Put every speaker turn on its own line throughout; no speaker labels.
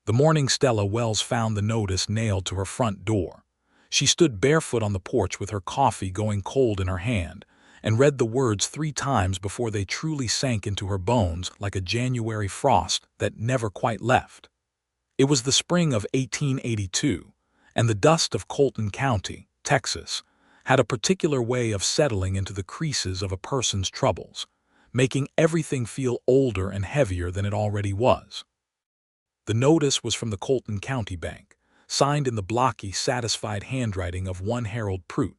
The morning Stella Wells found the notice nailed to her front door. She stood barefoot on the porch with her coffee going cold in her hand, and read the words 3 times before they truly sank into her bones like a January frost that never quite left. It was the spring of 1882, and the dust of Colton County, Texas, had a particular way of settling into the creases of a person's troubles, making everything feel older and heavier than it already was. The notice was from the Colton County Bank, signed in the blocky, satisfied handwriting of one Harold Pruitt,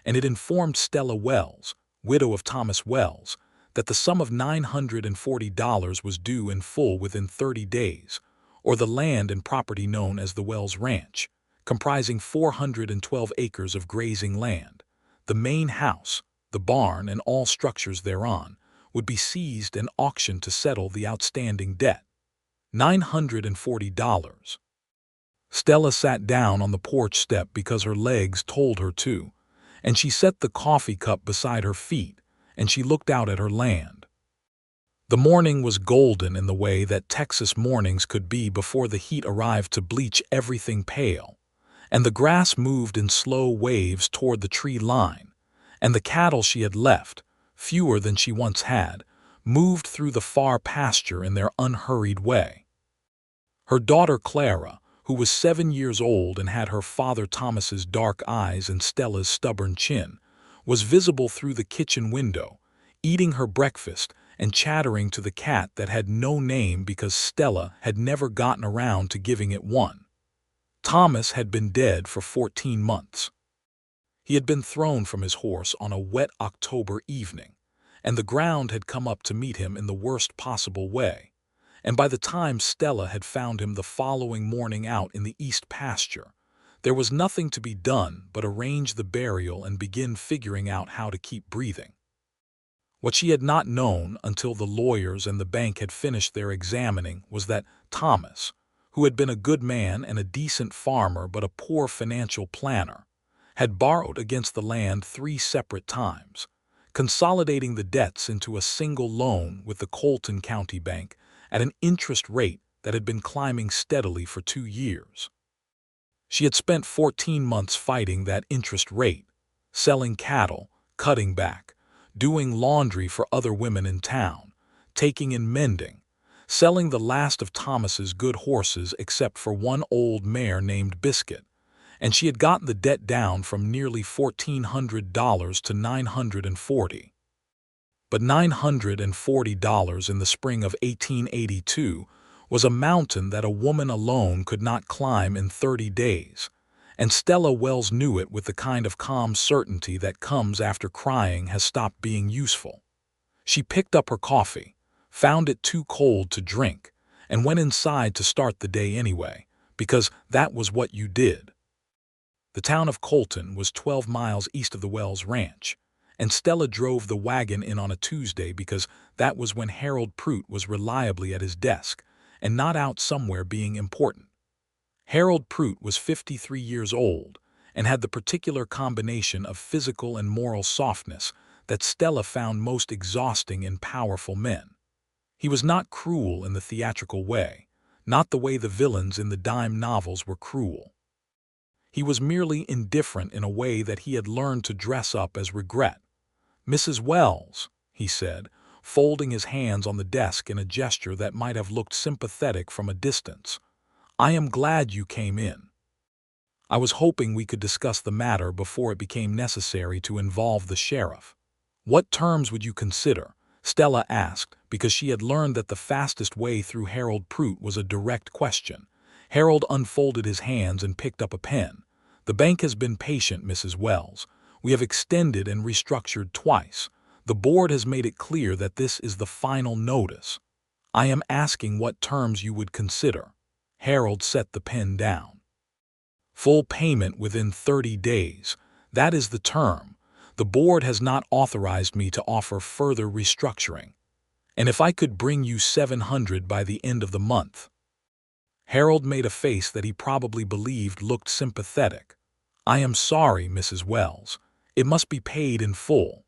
and it informed Stella Wells, widow of Thomas Wells, that the sum of $940 was due in full within 30 days, or the land and property known as the Wells Ranch, comprising 412 acres of grazing land, the main house, the barn, and all structures thereon, would be seized and auctioned to settle the outstanding debt. $940. Stella sat down on the porch step because her legs told her to, and she set the coffee cup beside her feet, and she looked out at her land. The morning was golden in the way that Texas mornings could be before the heat arrived to bleach everything pale, and the grass moved in slow waves toward the tree line, and the cattle she had left, fewer than she once had, moved through the far pasture in their unhurried way. Her daughter Clara, who was 7 years old and had her father Thomas's dark eyes and Stella's stubborn chin, was visible through the kitchen window, eating her breakfast and chattering to the cat that had no name because Stella had never gotten around to giving it one. Thomas had been dead for 14 months. He had been thrown from his horse on a wet October evening, and the ground had come up to meet him in the worst possible way. And by the time Stella had found him the following morning out in the east pasture, there was nothing to be done but arrange the burial and begin figuring out how to keep breathing. What she had not known until the lawyers and the bank had finished their examining was that Thomas, who had been a good man and a decent farmer but a poor financial planner, had borrowed against the land 3 separate times, consolidating the debts into a single loan with the Colton County Bank at an interest rate that had been climbing steadily for 2 years. She had spent 14 months fighting that interest rate, selling cattle, cutting back, doing laundry for other women in town, taking in mending, selling the last of Thomas's good horses except for one old mare named Biscuit, and she had gotten the debt down from nearly $1,400 to $940. But $940 in the spring of 1882 was a mountain that a woman alone could not climb in 30 days, and Stella Wells knew it with the kind of calm certainty that comes after crying has stopped being useful. She picked up her coffee, found it too cold to drink, and went inside to start the day anyway, because that was what you did. The town of Colton was 12 miles east of the Wells Ranch, and Stella drove the wagon in on a Tuesday because that was when Harold Pruitt was reliably at his desk and not out somewhere being important. Harold Pruitt was 53 years old and had the particular combination of physical and moral softness that Stella found most exhausting in powerful men. He was not cruel in the theatrical way, not the way the villains in the dime novels were cruel. He was merely indifferent in a way that he had learned to dress up as regret. "Mrs. Wells," he said, folding his hands on the desk in a gesture that might have looked sympathetic from a distance, "I am glad you came in. I was hoping we could discuss the matter before it became necessary to involve the sheriff." "What terms would you consider?" Stella asked, because she had learned that the fastest way through Harold Pruitt was a direct question. Harold unfolded his hands and picked up a pen. "The bank has been patient, Mrs. Wells. We have extended and restructured twice. The board has made it clear that this is the final notice. I am asking what terms you would consider." Harold set the pen down. "Full payment within 30 days. That is the term. The board has not authorized me to offer further restructuring. And if I could bring you $700 by the end of the month." Harold made a face that he probably believed looked sympathetic. "I am sorry, Mrs. Wells. It must be paid in full."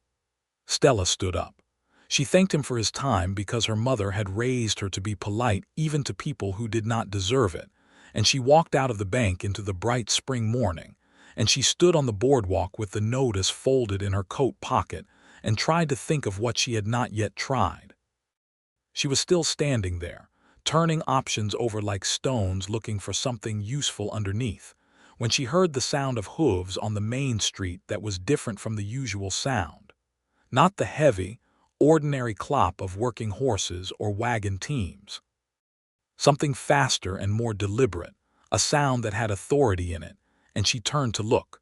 Stella stood up. She thanked him for his time because her mother had raised her to be polite even to people who did not deserve it, and she walked out of the bank into the bright spring morning, and she stood on the boardwalk with the notice folded in her coat pocket and tried to think of what she had not yet tried. She was still standing there, turning options over like stones looking for something useful underneath, when she heard the sound of hooves on the main street that was different from the usual sound. Not the heavy, ordinary clop of working horses or wagon teams. Something faster and more deliberate, a sound that had authority in it, and she turned to look.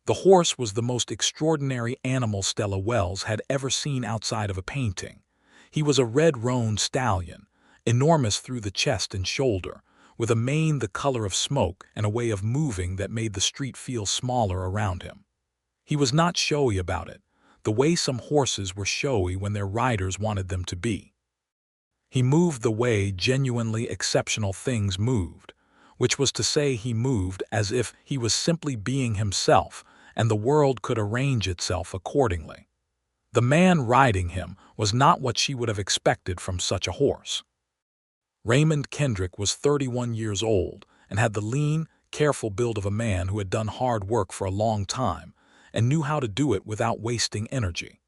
The horse was the most extraordinary animal Stella Wells had ever seen outside of a painting. He was a red roan stallion, enormous through the chest and shoulder, with a mane the color of smoke and a way of moving that made the street feel smaller around him. He was not showy about it, the way some horses were showy when their riders wanted them to be. He moved the way genuinely exceptional things moved, which was to say he moved as if he was simply being himself and the world could arrange itself accordingly. The man riding him was not what she would have expected from such a horse. Raymond Kendrick was 31 years old and had the lean, careful build of a man who had done hard work for a long time and knew how to do it without wasting energy.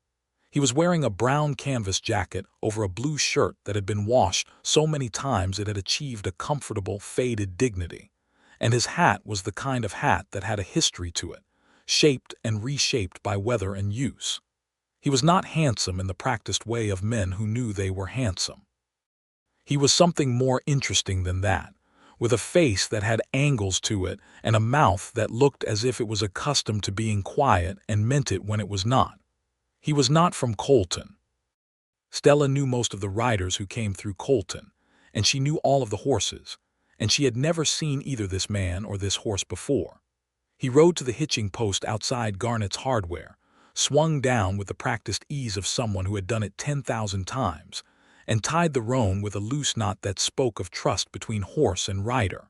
He was wearing a brown canvas jacket over a blue shirt that had been washed so many times it had achieved a comfortable, faded dignity, and his hat was the kind of hat that had a history to it, shaped and reshaped by weather and use. He was not handsome in the practiced way of men who knew they were handsome. He was something more interesting than that, with a face that had angles to it and a mouth that looked as if it was accustomed to being quiet and meant it when it was not. He was not from Colton. Stella knew most of the riders who came through Colton, and she knew all of the horses, and she had never seen either this man or this horse before. He rode to the hitching post outside Garnett's Hardware, swung down with the practiced ease of someone who had done it 10,000 times, and tied the roan with a loose knot that spoke of trust between horse and rider.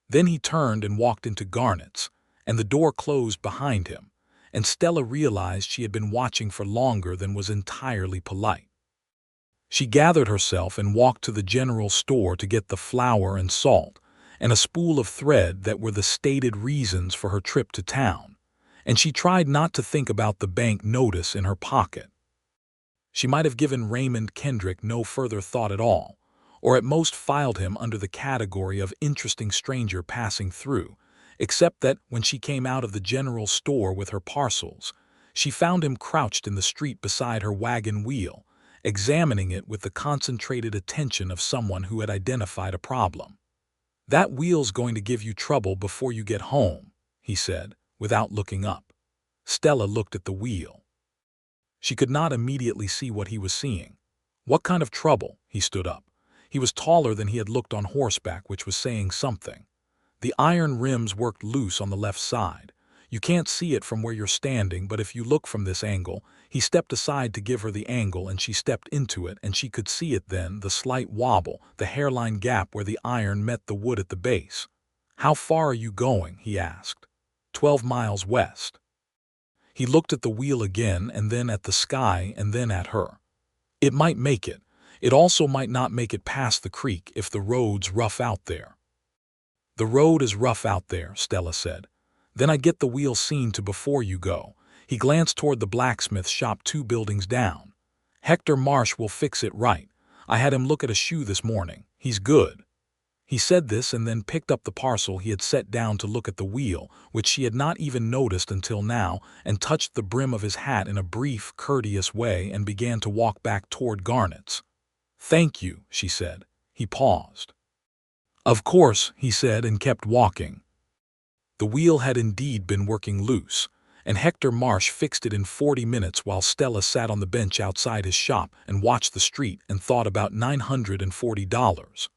Then he turned and walked into Garnett's, and the door closed behind him, and Stella realized she had been watching for longer than was entirely polite. She gathered herself and walked to the general store to get the flour and salt and a spool of thread that were the stated reasons for her trip to town, and she tried not to think about the bank notice in her pocket. She might have given Raymond Kendrick no further thought at all, or at most filed him under the category of interesting stranger passing through, except that when she came out of the general store with her parcels, she found him crouched in the street beside her wagon wheel, examining it with the concentrated attention of someone who had identified a problem. "That wheel's going to give you trouble before you get home," he said, without looking up. Stella looked at the wheel. She could not immediately see what he was seeing. "What kind of trouble?" He stood up. He was taller than he had looked on horseback, which was saying something. The iron rims worked loose on the left side. You can't see it from where you're standing, but if you look from this angle, he stepped aside to give her the angle and she stepped into it and she could see it then, the slight wobble, the hairline gap where the iron met the wood at the base. "How far are you going?" he asked. 12 miles west." He looked at the wheel again and then at the sky and then at her. "It might make it. It also might not make it past the creek if the road's rough out there." "The road is rough out there," Stella said. "Then I get the wheel seen to before you go." He glanced toward the blacksmith shop 2 buildings down. "Hector Marsh will fix it right. I had him look at a shoe this morning. He's good." He said this and then picked up the parcel he had set down to look at the wheel, which she had not even noticed until now, and touched the brim of his hat in a brief, courteous way and began to walk back toward Garnett's. "Thank you," she said. He paused. "Of course," he said and kept walking. The wheel had indeed been working loose, and Hector Marsh fixed it in 40 minutes while Stella sat on the bench outside his shop and watched the street and thought about $940.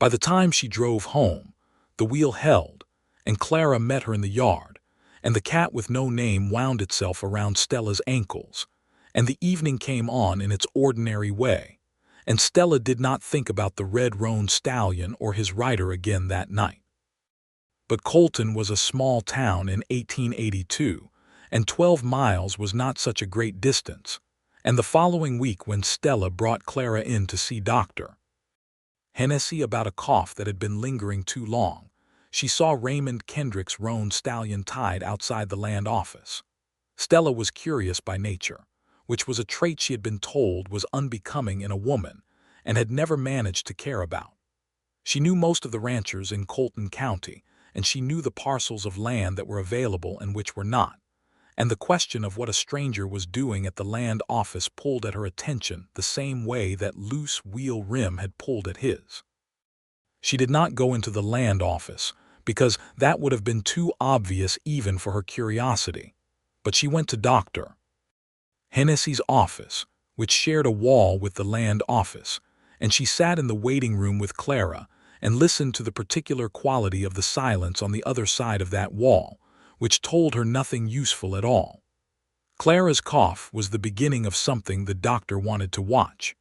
By the time she drove home, the wheel held, and Clara met her in the yard, and the cat with no name wound itself around Stella's ankles, and the evening came on in its ordinary way, and Stella did not think about the red roan stallion or his rider again that night. But Colton was a small town in 1882, and 12 miles was not such a great distance, and the following week when Stella brought Clara in to see Dr. Hennessy about a cough that had been lingering too long, she saw Raymond Kendrick's roan Stallion tied outside the land office. Stella was curious by nature, which was a trait she had been told was unbecoming in a woman and had never managed to care about. She knew most of the ranchers in Colton County, and she knew the parcels of land that were available and which were not, and the question of what a stranger was doing at the land office pulled at her attention the same way that loose wheel rim had pulled at his. She did not go into the land office, because that would have been too obvious even for her curiosity, but she went to Dr. Hennessy's office, which shared a wall with the land office, and she sat in the waiting room with Clara and listened to the particular quality of the silence on the other side of that wall, which told her nothing useful at all. Clara's cough was the beginning of something the doctor wanted to watch.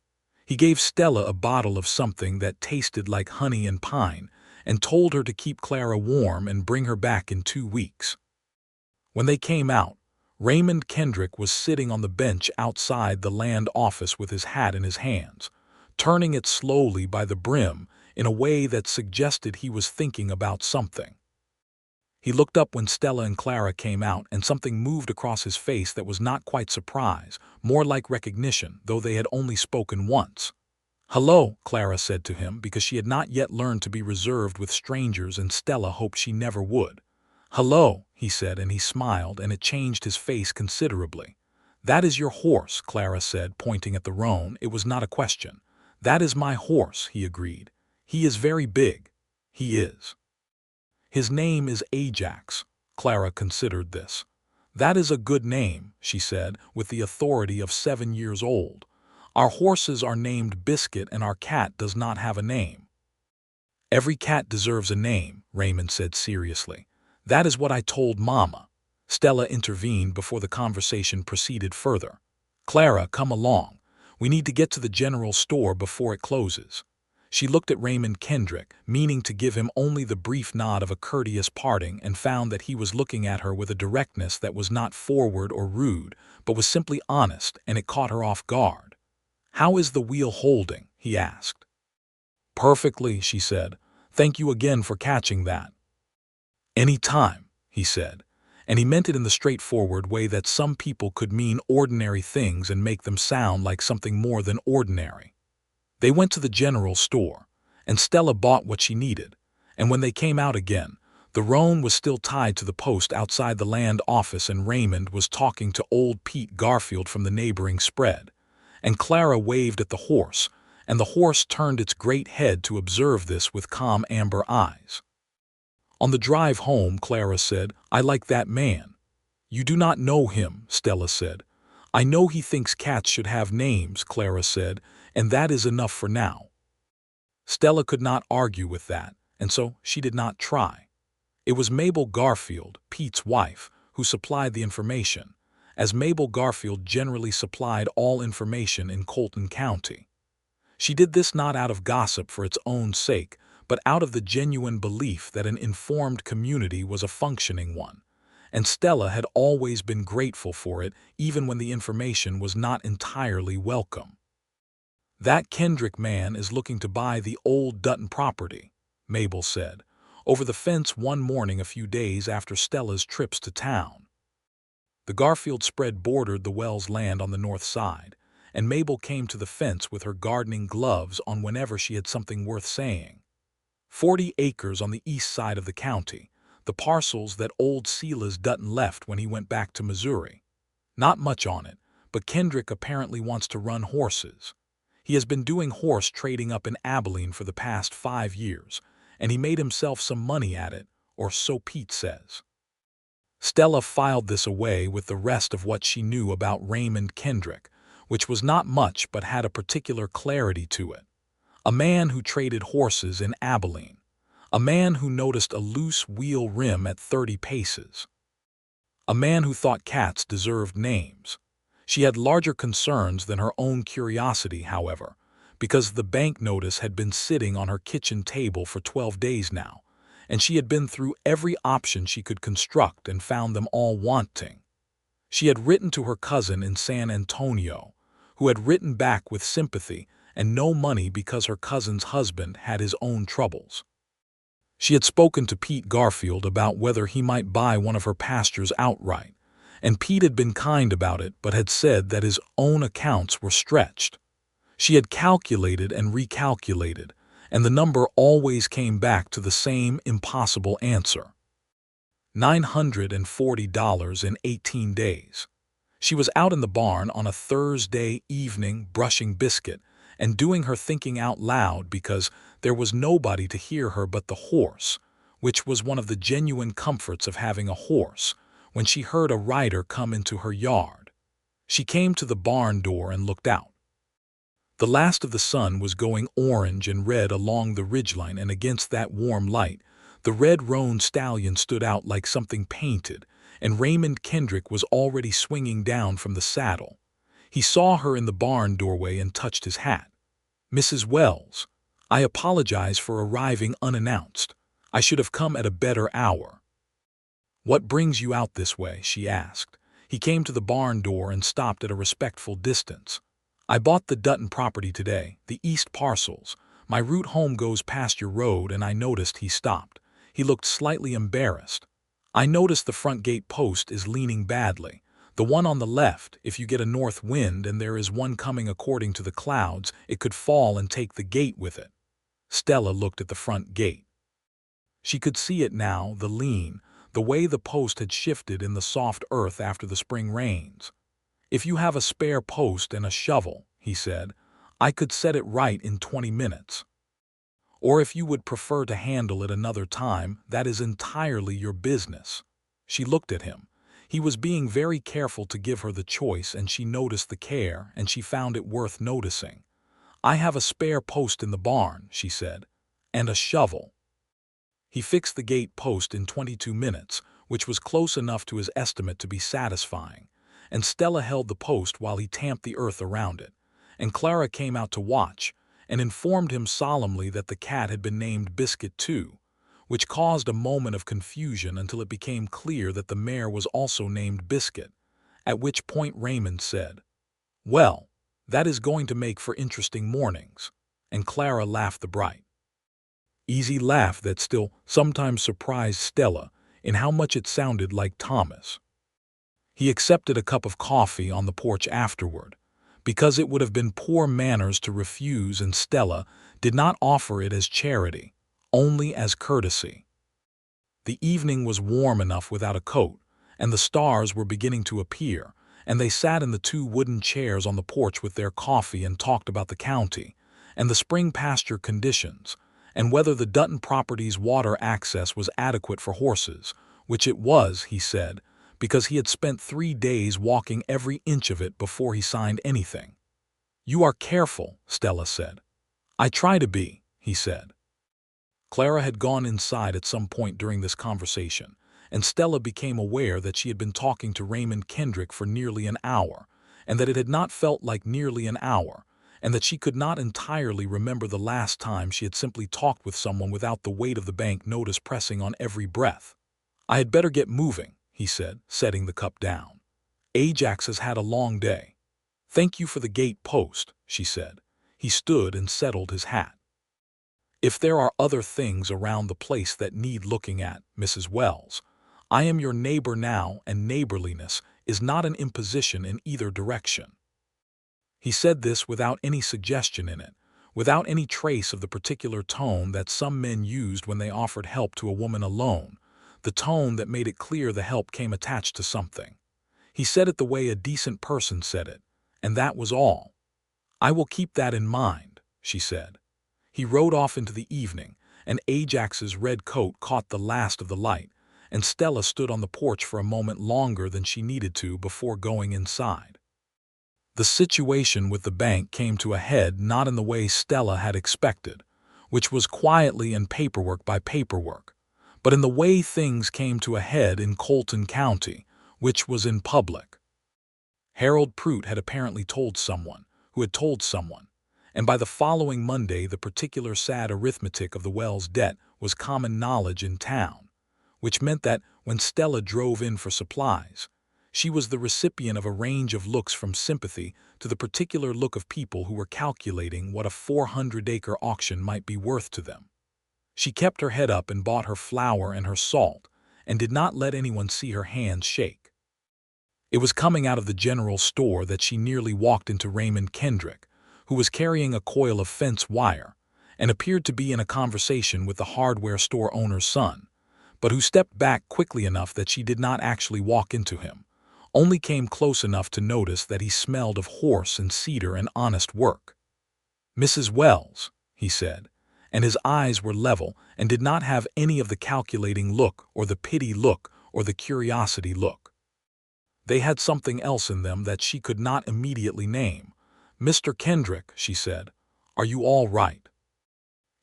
He gave Stella a bottle of something that tasted like honey and pine and told her to keep Clara warm and bring her back in 2 weeks. When they came out, Raymond Kendrick was sitting on the bench outside the land office with his hat in his hands, turning it slowly by the brim in a way that suggested he was thinking about something. He looked up when Stella and Clara came out, and something moved across his face that was not quite surprise, more like recognition, though they had only spoken once. "Hello," Clara said to him, because she had not yet learned to be reserved with strangers, and Stella hoped she never would. "Hello," he said, and he smiled, and it changed his face considerably. "That is your horse," Clara said, pointing at the roan. It was not a question. "That is my horse," he agreed. "He is very big." "He is." "His name is Ajax." Clara considered this. "That is a good name," she said, with the authority of 7 years old. "Our horses are named Biscuit, and our cat does not have a name." "Every cat deserves a name," Raymond said seriously. "That is what I told Mama." Stella intervened before the conversation proceeded further. "Clara, come along. We need to get to the general store before it closes." She looked at Raymond Kendrick, meaning to give him only the brief nod of a courteous parting, and found that he was looking at her with a directness that was not forward or rude, but was simply honest, and it caught her off guard. "How is the wheel holding?" he asked. "Perfectly," she said. "Thank you again for catching that." "Any time," he said, and he meant it in the straightforward way that some people could mean ordinary things and make them sound like something more than ordinary. They went to the general store, and Stella bought what she needed, and when they came out again, the roan was still tied to the post outside the land office, and Raymond was talking to old Pete Garfield from the neighboring spread, and Clara waved at the horse, and the horse turned its great head to observe this with calm amber eyes. On the drive home, Clara said, "I like that man." "You do not know him," Stella said. "I know he thinks cats should have names," Clara said, "and that is enough for now." Stella could not argue with that, and so she did not try. It was Mabel Garfield, Pete's wife, who supplied the information, as Mabel Garfield generally supplied all information in Colton County. She did this not out of gossip for its own sake, but out of the genuine belief that an informed community was a functioning one, and Stella had always been grateful for it, even when the information was not entirely welcome. "That Kendrick man is looking to buy the old Dutton property," Mabel said, over the fence one morning a few days after Stella's trips to town. The Garfield spread bordered the Wells land on the north side, and Mabel came to the fence with her gardening gloves on whenever she had something worth saying. 40 acres on the east side of the county, the parcels that old Silas Dutton left when he went back to Missouri. Not much on it, but Kendrick apparently wants to run horses. He has been doing horse trading up in Abilene for the past 5 years, and he made himself some money at it, or so Pete says. Stella filed this away with the rest of what she knew about Raymond Kendrick, which was not much but had a particular clarity to it. A man who traded horses in Abilene. A man who noticed a loose wheel rim at 30 paces. A man who thought cats deserved names. She had larger concerns than her own curiosity, however, because the bank notice had been sitting on her kitchen table for 12 days now, and she had been through every option she could construct and found them all wanting. She had written to her cousin in San Antonio, who had written back with sympathy and no money because her cousin's husband had his own troubles. She had spoken to Pete Garfield about whether he might buy one of her pastures outright, and Pete had been kind about it but had said that his own accounts were stretched. She had calculated and recalculated, and the number always came back to the same impossible answer. $940 in 18 days. She was out in the barn on a Thursday evening brushing biscuit and doing her thinking out loud because there was nobody to hear her but the horse, which was one of the genuine comforts of having a horse, when she heard a rider come into her yard. She came to the barn door and looked out. The last of the sun was going orange and red along the ridgeline, and against that warm light, the red roan stallion stood out like something painted, and Raymond Kendrick was already swinging down from the saddle. He saw her in the barn doorway and touched his hat. "Mrs. Wells, I apologize for arriving unannounced. I should have come at a better hour." "What brings you out this way?" she asked. He came to the barn door and stopped at a respectful distance. "I bought the Dutton property today, the east parcels. My route home goes past your road," and I noticed he stopped. He looked slightly embarrassed. "I noticed the front gate post is leaning badly. The one on the left, if you get a north wind and there is one coming according to the clouds, it could fall and take the gate with it." Stella looked at the front gate. She could see it now, the lean, the way the post had shifted in the soft earth after the spring rains. "If you have a spare post and a shovel," he said, "I could set it right in 20 minutes. Or if you would prefer to handle it another time, that is entirely your business." She looked at him. He was being very careful to give her the choice, and she noticed the care, and she found it worth noticing. "I have a spare post in the barn," she said, "and a shovel." He fixed the gate post in 22 minutes, which was close enough to his estimate to be satisfying, and Stella held the post while he tamped the earth around it, and Clara came out to watch, and informed him solemnly that the cat had been named Biscuit too, which caused a moment of confusion until it became clear that the mare was also named Biscuit, at which point Raymond said, "Well, that is going to make for interesting mornings," and Clara laughed the bright, easy laugh that still sometimes surprised Stella in how much it sounded like Thomas. He accepted a cup of coffee on the porch afterward, because it would have been poor manners to refuse, and Stella did not offer it as charity, only as courtesy. The evening was warm enough without a coat, and the stars were beginning to appear, and they sat in the 2 wooden chairs on the porch with their coffee and talked about the county, and the spring pasture conditions, and whether the Dutton property's water access was adequate for horses, which it was, he said, because he had spent 3 days walking every inch of it before he signed anything. "You are careful," Stella said. "I try to be," he said. Clara had gone inside at some point during this conversation, and Stella became aware that she had been talking to Raymond Kendrick for nearly an hour, and that it had not felt like nearly an hour, and that she could not entirely remember the last time she had simply talked with someone without the weight of the bank notice pressing on every breath. "I had better get moving," he said, setting the cup down. "Ajax has had a long day." "Thank you for the gate post," she said. He stood and settled his hat. "If there are other things around the place that need looking at, Mrs. Wells, I am your neighbor now, and neighborliness is not an imposition in either direction." He said this without any suggestion in it, without any trace of the particular tone that some men used when they offered help to a woman alone, the tone that made it clear the help came attached to something. He said it the way a decent person said it, and that was all. "I will keep that in mind," she said. He rode off into the evening, and Ajax's red coat caught the last of the light, and Stella stood on the porch for a moment longer than she needed to before going inside. The situation with the bank came to a head not in the way Stella had expected, which was quietly and paperwork by paperwork, but in the way things came to a head in Colton County, which was in public. Harold Prout had apparently told someone, who had told someone, and by the following Monday the particular sad arithmetic of the Wells debt was common knowledge in town, which meant that when Stella drove in for supplies, she was the recipient of a range of looks from sympathy to the particular look of people who were calculating what a 400-acre auction might be worth to them. She kept her head up and bought her flour and her salt, and did not let anyone see her hands shake. It was coming out of the general store that she nearly walked into Raymond Kendrick, who was carrying a coil of fence wire, and appeared to be in a conversation with the hardware store owner's son, but who stepped back quickly enough that she did not actually walk into him, only came close enough to notice that he smelled of horse and cedar and honest work. "Mrs. Wells," he said, and his eyes were level and did not have any of the calculating look or the pity look or the curiosity look. They had something else in them that she could not immediately name. "Mr. Kendrick," she said, "are you all right?"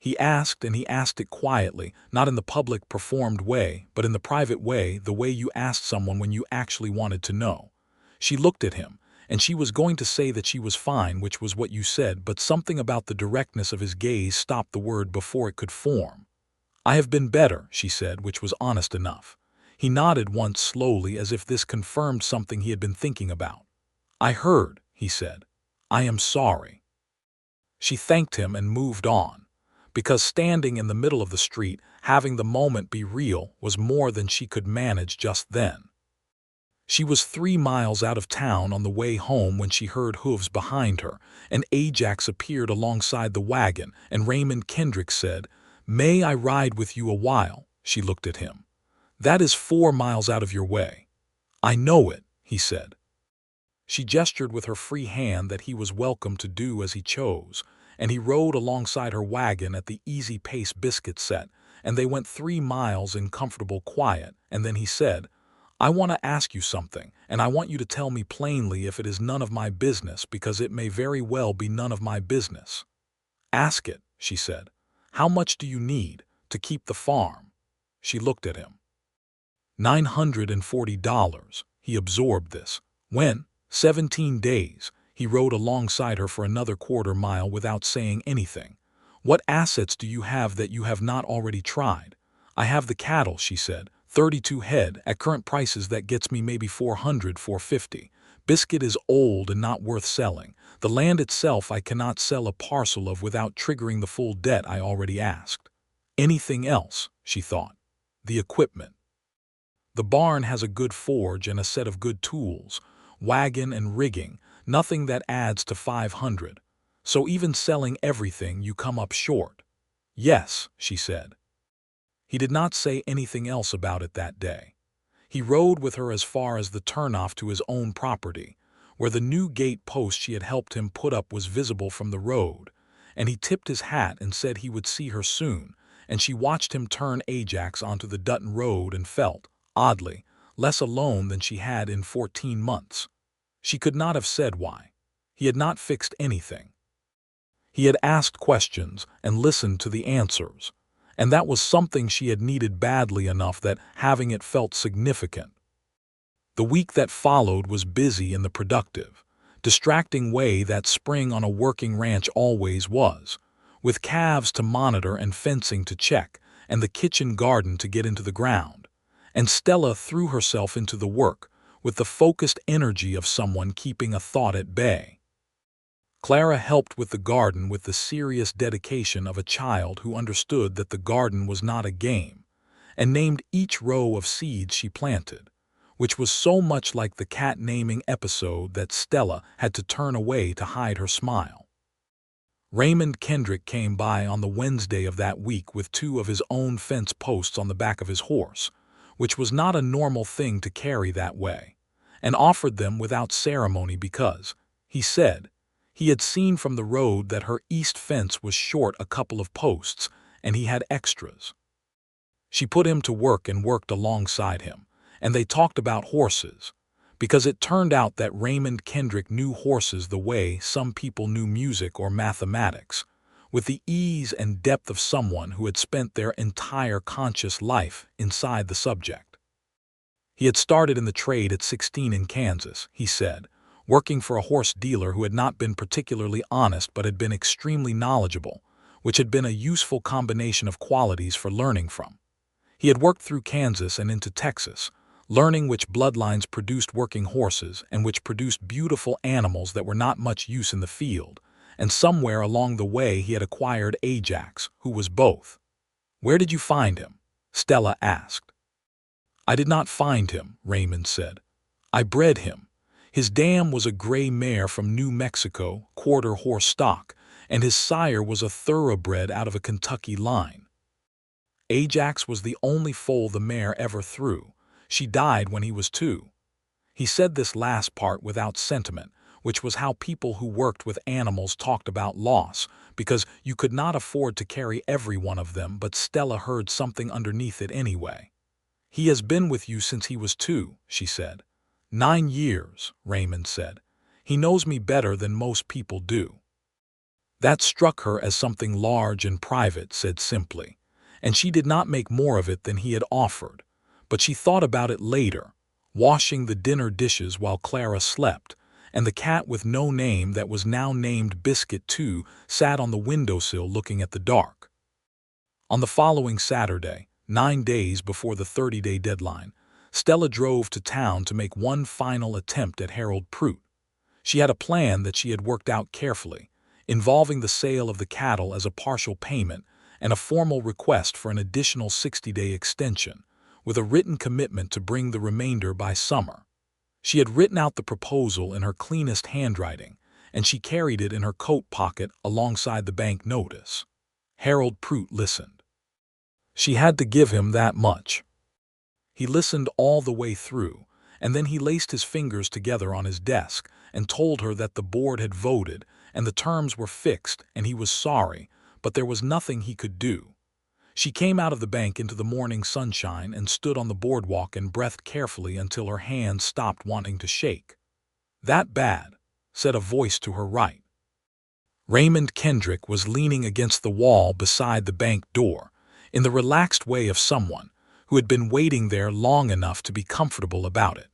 He asked, and he asked it quietly, not in the public performed way, but in the private way, the way you asked someone when you actually wanted to know. She looked at him, and she was going to say that she was fine, which was what you said, but something about the directness of his gaze stopped the word before it could form. "I have been better," she said, which was honest enough. He nodded once slowly as if this confirmed something he had been thinking about. "I heard," he said. "I am sorry." She thanked him and moved on, because standing in the middle of the street, having the moment be real, was more than she could manage just then. She was 3 miles out of town on the way home when she heard hooves behind her, and Ajax appeared alongside the wagon, and Raymond Kendrick said, "May I ride with you a while?" She looked at him. "That is 4 miles out of your way." "I know it," he said. She gestured with her free hand that he was welcome to do as he chose, and he rode alongside her wagon at the easy pace biscuit set, and they went 3 miles in comfortable quiet, and then he said, "I want to ask you something, and I want you to tell me plainly if it is none of my business, because it may very well be none of my business." "Ask it," she said. "How much do you need to keep the farm?" She looked at him. $940. He absorbed this. When? 17 days. He rode alongside her for another quarter mile without saying anything. "What assets do you have that you have not already tried?" "I have the cattle," she said. 32 head. At current prices that gets me maybe 400, 450. Biscuit is old and not worth selling. The land itself I cannot sell a parcel of without triggering the full debt I already asked. Anything else, she thought. The equipment. The barn has a good forge and a set of good tools, wagon and rigging, nothing that adds to 500. So even selling everything, you come up short. Yes, she said. He did not say anything else about it that day. He rode with her as far as the turnoff to his own property, where the new gate post she had helped him put up was visible from the road, and he tipped his hat and said he would see her soon, and she watched him turn Ajax onto the Dutton Road and felt, oddly, less alone than she had in 14 months. She could not have said why. He had not fixed anything. He had asked questions and listened to the answers, and that was something she had needed badly enough that having it felt significant. The week that followed was busy in the productive, distracting way that spring on a working ranch always was, with calves to monitor and fencing to check, and the kitchen garden to get into the ground. And Stella threw herself into the work with the focused energy of someone keeping a thought at bay. Clara helped with the garden with the serious dedication of a child who understood that the garden was not a game, and named each row of seeds she planted, which was so much like the cat naming episode that Stella had to turn away to hide her smile. Raymond Kendrick came by on the Wednesday of that week with 2 of his own fence posts on the back of his horse, which was not a normal thing to carry that way, and offered them without ceremony because, he said, he had seen from the road that her east fence was short a couple of posts, and he had extras. She put him to work and worked alongside him, and they talked about horses, because it turned out that Raymond Kendrick knew horses the way some people knew music or mathematics, with the ease and depth of someone who had spent their entire conscious life inside the subject. He had started in the trade at 16 in Kansas, he said, working for a horse dealer who had not been particularly honest but had been extremely knowledgeable, which had been a useful combination of qualities for learning from. He had worked through Kansas and into Texas, learning which bloodlines produced working horses and which produced beautiful animals that were not much use in the field, and somewhere along the way he had acquired Ajax, who was both. Where did you find him? Stella asked. I did not find him, Raymond said. I bred him. His dam was a gray mare from New Mexico, quarter horse stock, and his sire was a thoroughbred out of a Kentucky line. Ajax was the only foal the mare ever threw. She died when he was 2. He said this last part without sentiment, which was how people who worked with animals talked about loss, because you could not afford to carry every one of them, but Stella heard something underneath it anyway. He has been with you since he was 2, she said. 9 years, Raymond said. He knows me better than most people do. That struck her as something large and private, said simply, and she did not make more of it than he had offered, but she thought about it later, washing the dinner dishes while Clara slept, and the cat with no name that was now named Biscuit too sat on the windowsill looking at the dark. On the following Saturday, 9 days before the 30-day deadline, Stella drove to town to make one final attempt at Harold Prout. She had a plan that she had worked out carefully, involving the sale of the cattle as a partial payment and a formal request for an additional 60-day extension, with a written commitment to bring the remainder by summer. She had written out the proposal in her cleanest handwriting, and she carried it in her coat pocket alongside the bank notice. Harold Prout listened. She had to give him that much. He listened all the way through, and then he laced his fingers together on his desk and told her that the board had voted and the terms were fixed and he was sorry, but there was nothing he could do. She came out of the bank into the morning sunshine and stood on the boardwalk and breathed carefully until her hands stopped wanting to shake. That bad, said a voice to her right. Raymond Kendrick was leaning against the wall beside the bank door, in the relaxed way of someone who had been waiting there long enough to be comfortable about it.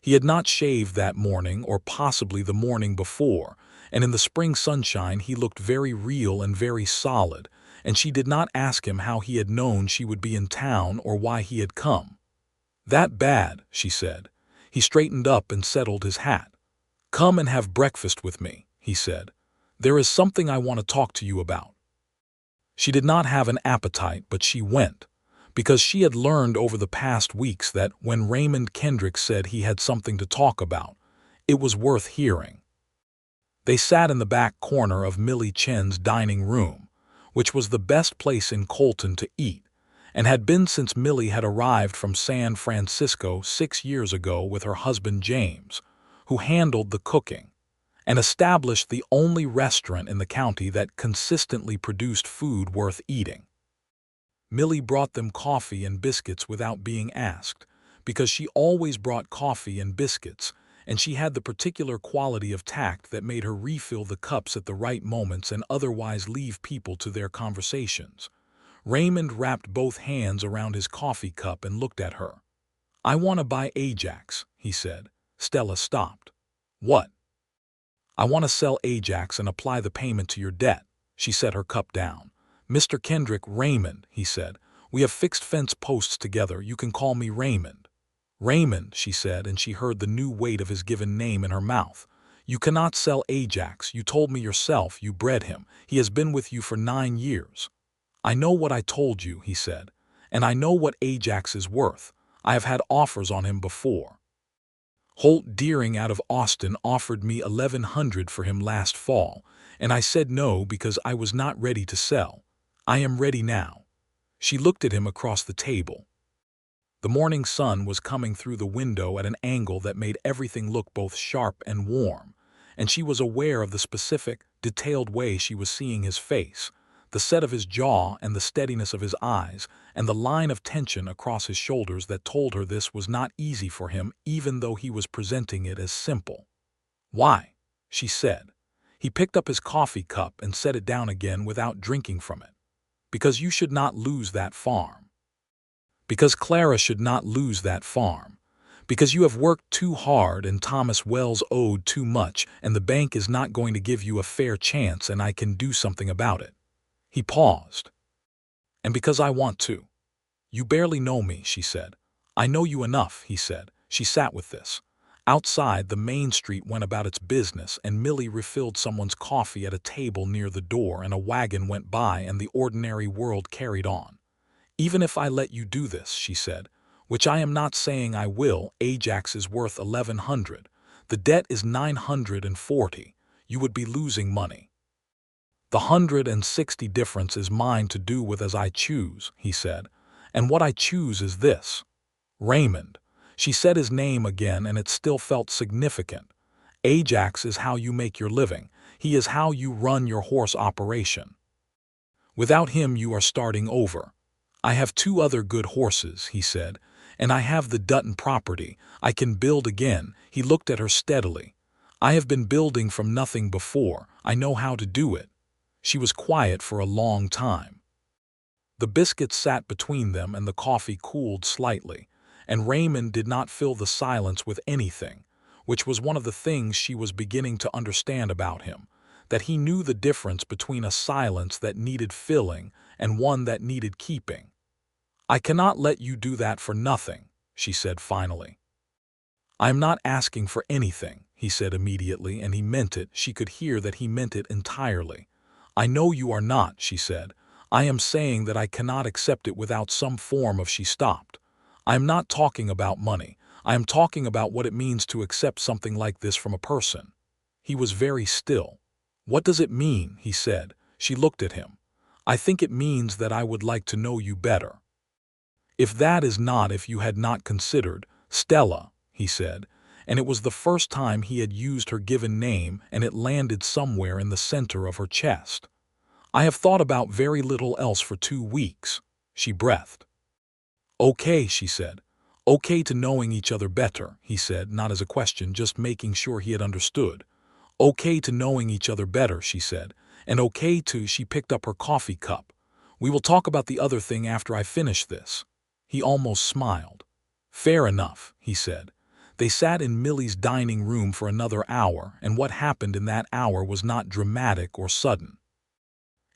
He had not shaved that morning or possibly the morning before, and in the spring sunshine he looked very real and very solid, and she did not ask him how he had known she would be in town or why he had come. That bad, she said. He straightened up and settled his hat. Come and have breakfast with me, he said. There is something I want to talk to you about. She did not have an appetite, but she went, because she had learned over the past weeks that when Raymond Kendrick said he had something to talk about, it was worth hearing. They sat in the back corner of Millie Chen's dining room, which was the best place in Colton to eat, and had been since Millie had arrived from San Francisco 6 years ago with her husband James, who handled the cooking, and established the only restaurant in the county that consistently produced food worth eating. Millie brought them coffee and biscuits without being asked, because she always brought coffee and biscuits, and she had the particular quality of tact that made her refill the cups at the right moments and otherwise leave people to their conversations. Raymond wrapped both hands around his coffee cup and looked at her. I want to buy Ajax, he said. Stella stopped. What? I want to sell Ajax and apply the payment to your debt. She set her cup down. Mr. Kendrick, Raymond, he said. We have fixed fence posts together. You can call me Raymond. Raymond, she said, and she heard the new weight of his given name in her mouth. You cannot sell Ajax. You told me yourself you bred him. He has been with you for 9 years. I know what I told you, he said, and I know what Ajax is worth. I have had offers on him before. Holt Deering out of Austin offered me $1,100 for him last fall, and I said no because I was not ready to sell. I am ready now. She looked at him across the table. The morning sun was coming through the window at an angle that made everything look both sharp and warm, and she was aware of the specific, detailed way she was seeing his face, the set of his jaw and the steadiness of his eyes, and the line of tension across his shoulders that told her this was not easy for him even though he was presenting it as simple. Why? She said. He picked up his coffee cup and set it down again without drinking from it. Because you should not lose that farm. Because Clara should not lose that farm. Because you have worked too hard and Thomas Wells owed too much and the bank is not going to give you a fair chance and I can do something about it. He paused. And because I want to. You barely know me, she said. I know you enough, he said. She sat with this. Outside, the main street went about its business, and Millie refilled someone's coffee at a table near the door, and a wagon went by, and the ordinary world carried on. "Even if I let you do this," she said, "which I am not saying I will, Ajax is worth 1,100. The debt is 940. You would be losing money. The 160 difference is mine to do with as I choose," he said, "and what I choose is this. Raymond." She said his name again, and it still felt significant. "Ajax is how you make your living. He is how you run your horse operation. Without him you are starting over. I have 2 other good horses," he said, "and I have the Dutton property. I can build again." He looked at her steadily. "I have been building from nothing before. I know how to do it." She was quiet for a long time. The biscuits sat between them, and the coffee cooled slightly, and Raymond did not fill the silence with anything, which was one of the things she was beginning to understand about him, that he knew the difference between a silence that needed filling and one that needed keeping. "I cannot let you do that for nothing," she said finally. "I am not asking for anything," he said immediately, and he meant it. She could hear that he meant it entirely. "I know you are not," she said. "I am saying that I cannot accept it without some form of—" She stopped. "I am not talking about money. I am talking about what it means to accept something like this from a person." He was very still. "What does it mean?" he said. She looked at him. "I think it means that I would like to know you better." "If that is not, if you had not considered Stella," he said, and it was the first time he had used her given name, and it landed somewhere in the center of her chest. "I have thought about very little else for 2 weeks." She breathed. "Okay," she said. "Okay to knowing each other better," he said, not as a question, just making sure he had understood. "Okay to knowing each other better," she said, "and okay to—" She picked up her coffee cup. "We will talk about the other thing after I finish this." He almost smiled. "Fair enough," he said. They sat in Millie's dining room for another hour, and what happened in that hour was not dramatic or sudden.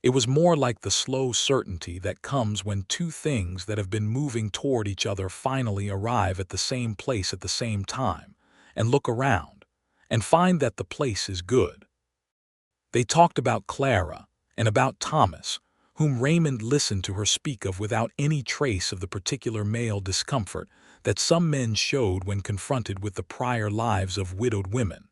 It was more like the slow certainty that comes when 2 things that have been moving toward each other finally arrive at the same place at the same time, and look around, and find that the place is good. They talked about Clara, and about Thomas, whom Raymond listened to her speak of without any trace of the particular male discomfort that some men showed when confronted with the prior lives of widowed women.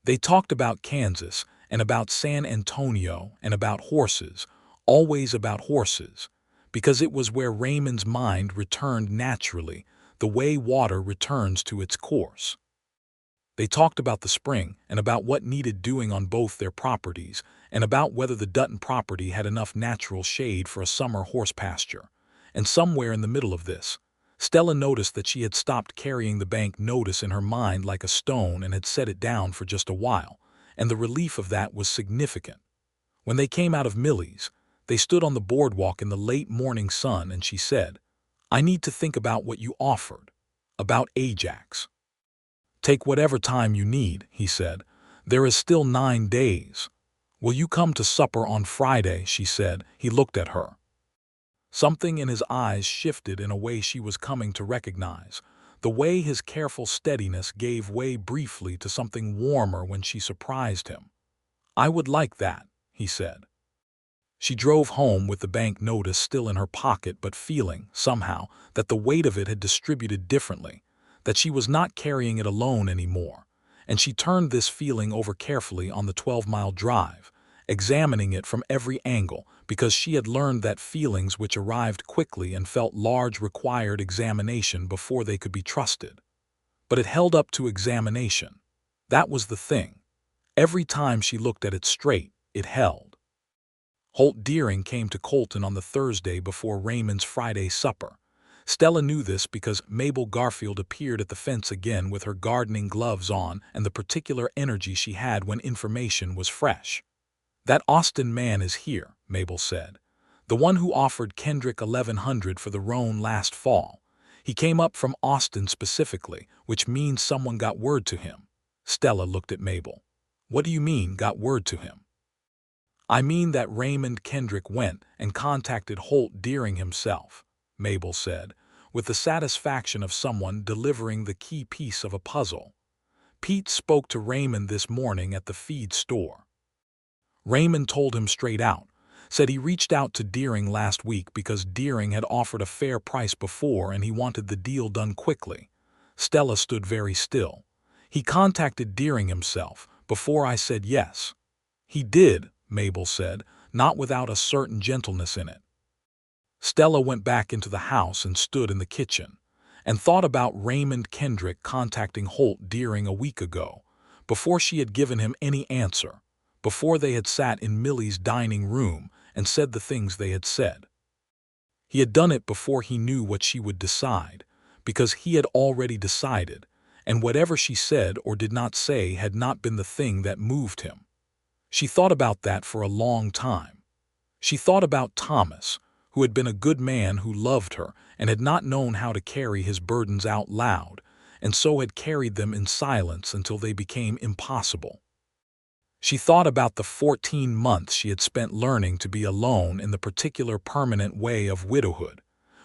They talked about Kansas, and about San Antonio, and about horses, always about horses, because it was where Raymond's mind returned naturally, the way water returns to its course. They talked about the spring, and about what needed doing on both their properties, and about whether the Dutton property had enough natural shade for a summer horse pasture. And somewhere in the middle of this, Stella noticed that she had stopped carrying the bank notice in her mind like a stone and had set it down for just a while, and the relief of that was significant. When they came out of Millie's, they stood on the boardwalk in the late morning sun, and she said, "I need to think about what you offered, about Ajax." "Take whatever time you need," he said. "There is still 9 days. Will you come to supper on Friday?" she said. He looked at her. Something in his eyes shifted in a way she was coming to recognize, the way his careful steadiness gave way briefly to something warmer when she surprised him. "I would like that," he said. She drove home with the bank notice still in her pocket, but feeling, somehow, that the weight of it had distributed differently, that she was not carrying it alone anymore, and she turned this feeling over carefully on the 12-mile drive, examining it from every angle, because she had learned that feelings which arrived quickly and felt large required examination before they could be trusted. But it held up to examination. That was the thing. Every time she looked at it straight, it held. Holt Deering came to Colton on the Thursday before Raymond's Friday supper. Stella knew this because Mabel Garfield appeared at the fence again with her gardening gloves on and the particular energy she had when information was fresh. "That Austin man is here," Mabel said. "The one who offered Kendrick 1,100 for the roan last fall. He came up from Austin specifically, which means someone got word to him." Stella looked at Mabel. "What do you mean, got word to him?" "I mean that Raymond Kendrick went and contacted Holt Deering himself," Mabel said, with the satisfaction of someone delivering the key piece of a puzzle. Pete spoke to Raymond this morning at the feed store. Raymond told him straight out, said he reached out to Deering last week because Deering had offered a fair price before and he wanted the deal done quickly. Stella stood very still. He contacted Deering himself, before I said yes. He did, Mabel said, not without a certain gentleness in it. Stella went back into the house and stood in the kitchen, and thought about Raymond Kendrick contacting Holt Deering a week ago, before she had given him any answer, before they had sat in Millie's dining room and said the things they had said. He had done it before he knew what she would decide, because he had already decided, and whatever she said or did not say had not been the thing that moved him. She thought about that for a long time. She thought about Thomas, who had been a good man who loved her and had not known how to carry his burdens out loud, and so had carried them in silence until they became impossible. She thought about the 14 months she had spent learning to be alone in the particular permanent way of widowhood,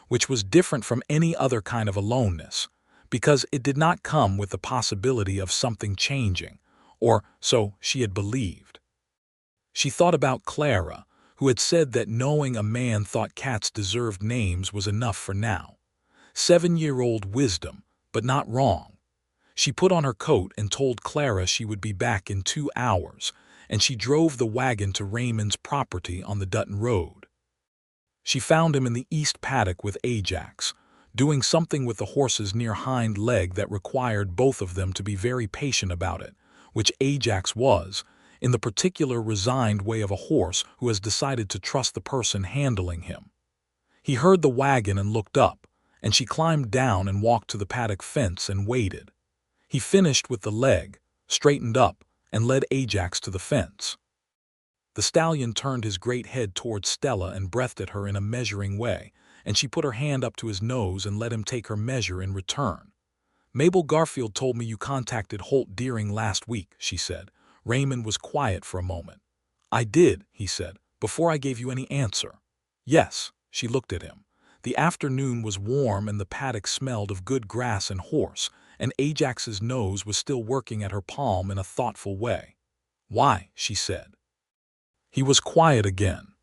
which was different from any other kind of aloneness, because it did not come with the possibility of something changing, or so she had believed. She thought about Clara, who had said that knowing a man thought cats deserved names was enough for now. 7-year-old wisdom, but not wrong. She put on her coat and told Clara she would be back in 2 hours, and she drove the wagon to Raymond's property on the Dutton Road. She found him in the east paddock with Ajax, doing something with the horse's near hind leg that required both of them to be very patient about it, which Ajax was, in the particular resigned way of a horse who has decided to trust the person handling him. He heard the wagon and looked up, and she climbed down and walked to the paddock fence and waited. He finished with the leg, straightened up, and led Ajax to the fence. The stallion turned his great head towards Stella and breathed at her in a measuring way, and she put her hand up to his nose and let him take her measure in return. "Mabel Garfield told me you contacted Holt Deering last week," she said. Raymond was quiet for a moment. "I did," he said, "before I gave you any answer." "Yes." She looked at him. The afternoon was warm and the paddock smelled of good grass and horse, and Ajax's nose was still working at her palm in a thoughtful way. "Why?" she said. He was quiet again.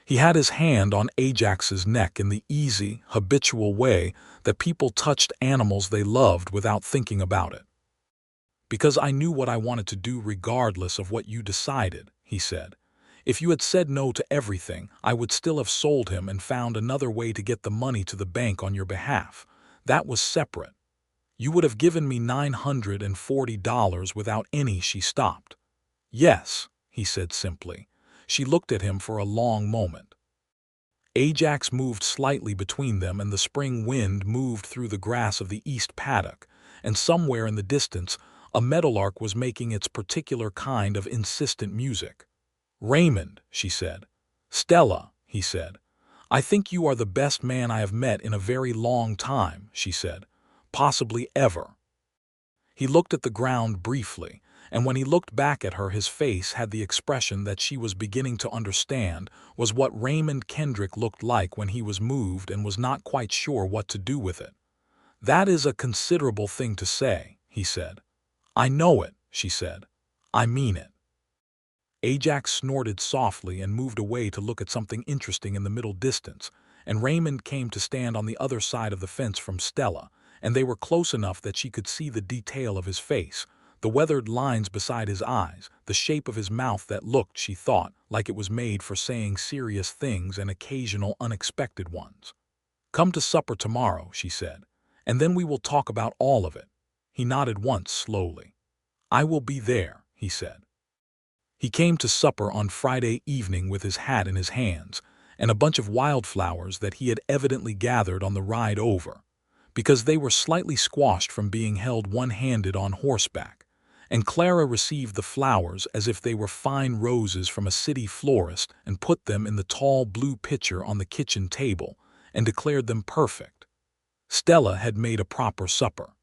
He had his hand on Ajax's neck in the easy, habitual way that people touched animals they loved without thinking about it. "Because I knew what I wanted to do regardless of what you decided," he said. "If you had said no to everything, I would still have sold him and found another way to get the money to the bank on your behalf. That was separate. You would have given me $940 without any." She stopped. "Yes," he said simply. She looked at him for a long moment. Ajax moved slightly between them and the spring wind moved through the grass of the east paddock, and somewhere in the distance a meadowlark was making its particular kind of insistent music. "Raymond," she said. "Stella," he said. "I think you are the best man I have met in a very long time," she said. "Possibly ever." He looked at the ground briefly, and when he looked back at her his face had the expression that she was beginning to understand was what Raymond Kendrick looked like when he was moved and was not quite sure what to do with it. "That is a considerable thing to say," he said. "I know it," she said. "I mean it." Ajax snorted softly and moved away to look at something interesting in the middle distance, and Raymond came to stand on the other side of the fence from Stella, and they were close enough that she could see the detail of his face, the weathered lines beside his eyes, the shape of his mouth that looked, she thought, like it was made for saying serious things and occasional unexpected ones. "Come to supper tomorrow," she said, "and then we will talk about all of it." He nodded once slowly. "I will be there," he said. He came to supper on Friday evening with his hat in his hands and a bunch of wildflowers that he had evidently gathered on the ride over, because they were slightly squashed from being held one-handed on horseback, and Clara received the flowers as if they were fine roses from a city florist and put them in the tall blue pitcher on the kitchen table and declared them perfect. Stella had made a proper supper.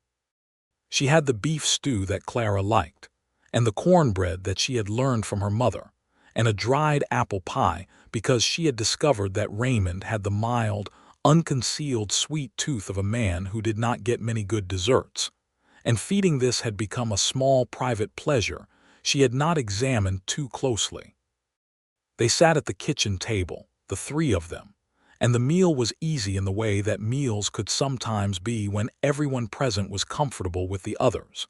She had the beef stew that Clara liked, and the cornbread that she had learned from her mother, and a dried apple pie because she had discovered that Raymond had the mild, unconcealed sweet tooth of a man who did not get many good desserts, and feeding this had become a small private pleasure she had not examined too closely. They sat at the kitchen table, the three of them, and the meal was easy in the way that meals could sometimes be when everyone present was comfortable with the others.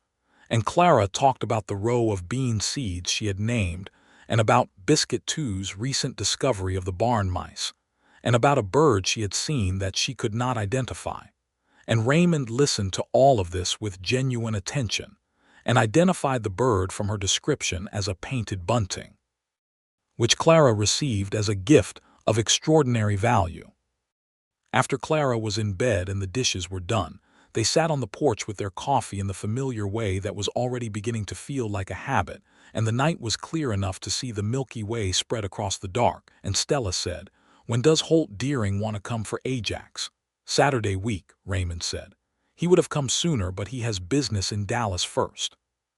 And Clara talked about the row of bean seeds she had named, and about Biscuit Two's recent discovery of the barn mice, and about a bird she had seen that she could not identify. And Raymond listened to all of this with genuine attention, and identified the bird from her description as a painted bunting, which Clara received as a gift of extraordinary value. After Clara was in bed and the dishes were done, they sat on the porch with their coffee in the familiar way that was already beginning to feel like a habit, and the night was clear enough to see the Milky Way spread across the dark, and Stella said, "When does Holt Deering want to come for Ajax?" "Saturday week," Raymond said. "He would have come sooner, but he has business in Dallas first."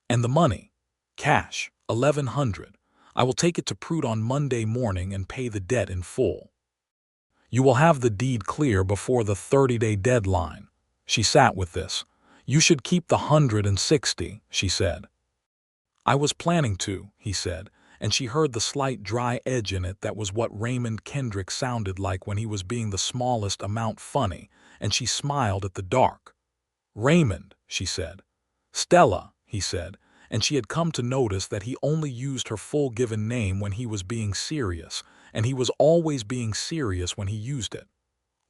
"And the money?" "Cash, 1,100. I will take it to Prude on Monday morning and pay the debt in full. You will have the deed clear before the 30-day deadline." She sat with this. "You should keep the 160, she said. "I was planning to," he said, and she heard the slight dry edge in it that was what Raymond Kendrick sounded like when he was being the smallest amount funny, and she smiled at the dark. "Raymond," she said. "Stella," he said, and she had come to notice that he only used her full given name when he was being serious, and he was always being serious when he used it.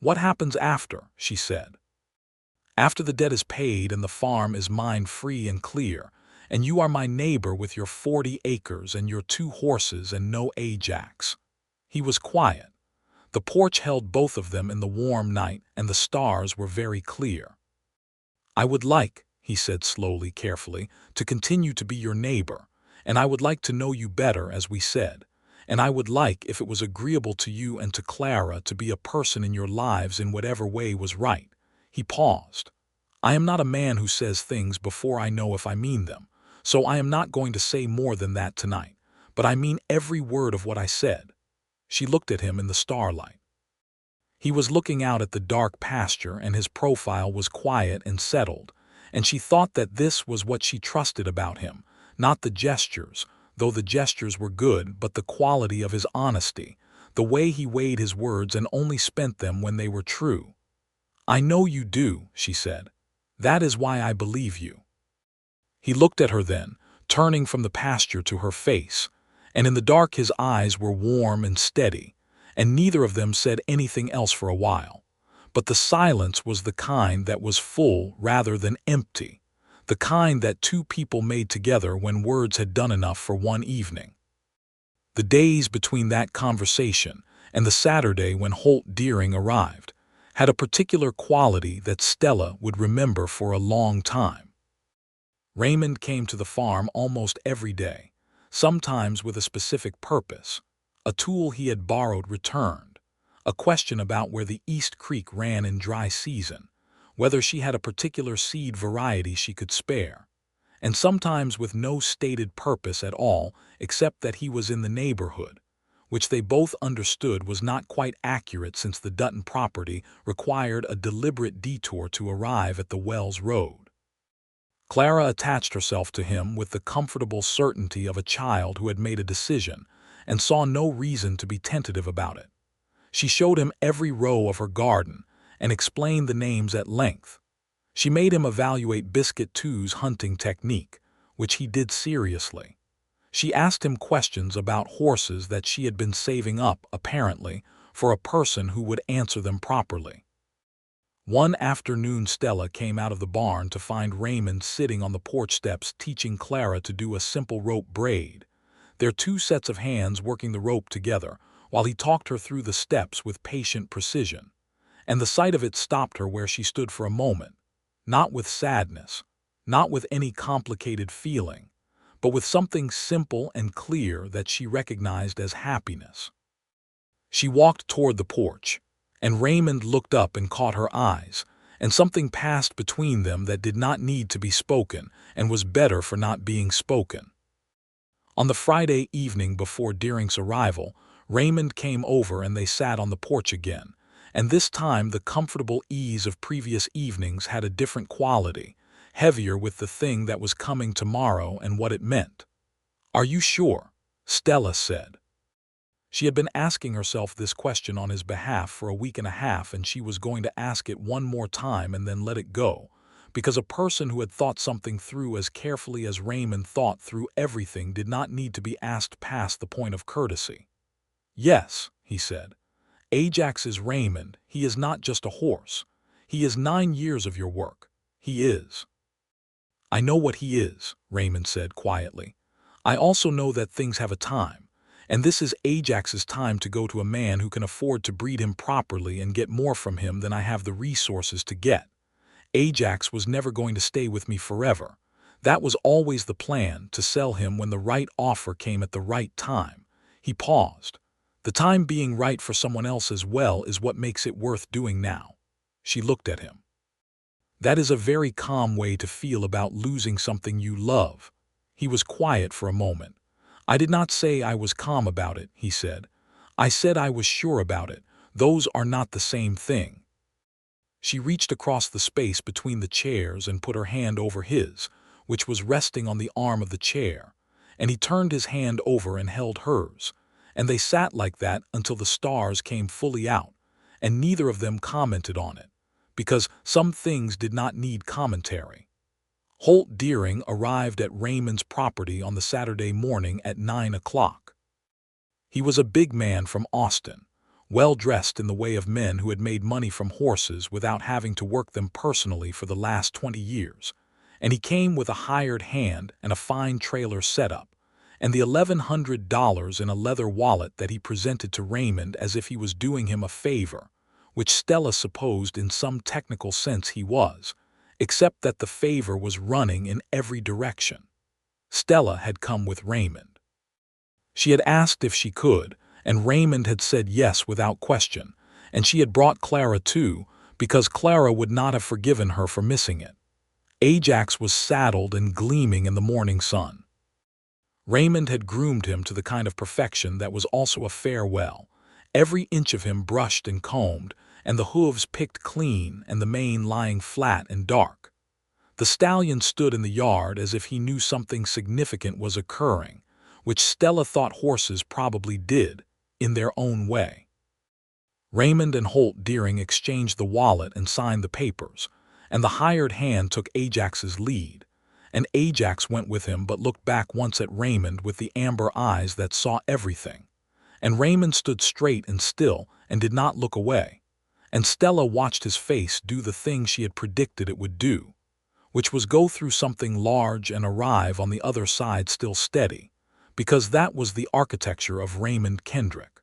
"What happens after?" she said. "After the debt is paid and the farm is mine free and clear, and you are my neighbor with your 40 acres and your 2 horses and no Ajax." He was quiet. The porch held both of them in the warm night, and the stars were very clear. "I would like," he said slowly, carefully, "to continue to be your neighbor, and I would like to know you better, as we said, and I would like, if it was agreeable to you and to Clara, to be a person in your lives in whatever way was right." He paused. "I am not a man who says things before I know if I mean them, so I am not going to say more than that tonight, but I mean every word of what I said." She looked at him in the starlight. He was looking out at the dark pasture, and his profile was quiet and settled, and she thought that this was what she trusted about him, not the gestures, though the gestures were good, but the quality of his honesty, the way he weighed his words and only spent them when they were true. "I know you do," she said. "That is why I believe you." He looked at her then, turning from the pasture to her face, and in the dark his eyes were warm and steady, and neither of them said anything else for a while. But the silence was the kind that was full rather than empty, the kind that two people made together when words had done enough for one evening. The days between that conversation and the Saturday when Holt Deering arrived had a particular quality that Stella would remember for a long time. Raymond came to the farm almost every day, sometimes with a specific purpose. A tool he had borrowed returned, a question about where the East Creek ran in dry season, whether she had a particular seed variety she could spare, and sometimes with no stated purpose at all except that he was in the neighborhood, which they both understood was not quite accurate since the Dutton property required a deliberate detour to arrive at the Wells Road. Clara attached herself to him with the comfortable certainty of a child who had made a decision and saw no reason to be tentative about it. She showed him every row of her garden and explained the names at length. She made him evaluate Biscuit Two's hunting technique, which he did seriously. She asked him questions about horses that she had been saving up, apparently, for a person who would answer them properly. One afternoon Stella came out of the barn to find Raymond sitting on the porch steps teaching Clara to do a simple rope braid, their 2 sets of hands working the rope together while he talked her through the steps with patient precision, and the sight of it stopped her where she stood for a moment, not with sadness, not with any complicated feeling, but with something simple and clear that she recognized as happiness. She walked toward the porch, and Raymond looked up and caught her eyes, and something passed between them that did not need to be spoken and was better for not being spoken. On the Friday evening before Deering's arrival, Raymond came over and they sat on the porch again, and this time the comfortable ease of previous evenings had a different quality, heavier with the thing that was coming tomorrow and what it meant. "Are you sure?" Stella said. She had been asking herself this question on his behalf for a week and a half, and she was going to ask it one more time and then let it go, because a person who had thought something through as carefully as Raymond thought through everything did not need to be asked past the point of courtesy. "Yes," he said. "Ajax is Raymond. He is not just a horse. He is 9 years of your work. He is." "I know what he is," Raymond said quietly. "I also know that things have a time. And this is Ajax's time to go to a man who can afford to breed him properly and get more from him than I have the resources to get. Ajax was never going to stay with me forever. That was always the plan, to sell him when the right offer came at the right time." He paused. "The time being right for someone else as well is what makes it worth doing now." She looked at him. "That is a very calm way to feel about losing something you love." He was quiet for a moment. "I did not say I was calm about it," he said. "I said I was sure about it. Those are not the same thing." She reached across the space between the chairs and put her hand over his, which was resting on the arm of the chair, and he turned his hand over and held hers, and they sat like that until the stars came fully out, and neither of them commented on it, because some things did not need commentary. Holt Deering arrived at Raymond's property on the Saturday morning at 9 o'clock. He was a big man from Austin, well dressed in the way of men who had made money from horses without having to work them personally for the last 20 years, and he came with a hired hand and a fine trailer setup, and the $1,100 in a leather wallet that he presented to Raymond as if he was doing him a favor, which Stella supposed in some technical sense he was, except that the favor was running in every direction. Stella had come with Raymond. She had asked if she could, and Raymond had said yes without question, and she had brought Clara too, because Clara would not have forgiven her for missing it. Ajax was saddled and gleaming in the morning sun. Raymond had groomed him to the kind of perfection that was also a farewell, every inch of him brushed and combed, and the hooves picked clean and the mane lying flat and dark. The stallion stood in the yard as if he knew something significant was occurring, which Stella thought horses probably did, in their own way. Raymond and Holt Deering exchanged the wallet and signed the papers, and the hired hand took Ajax's lead, and Ajax went with him but looked back once at Raymond with the amber eyes that saw everything, and Raymond stood straight and still and did not look away, and Stella watched his face do the thing she had predicted it would do, which was go through something large and arrive on the other side still steady, because that was the architecture of Raymond Kendrick.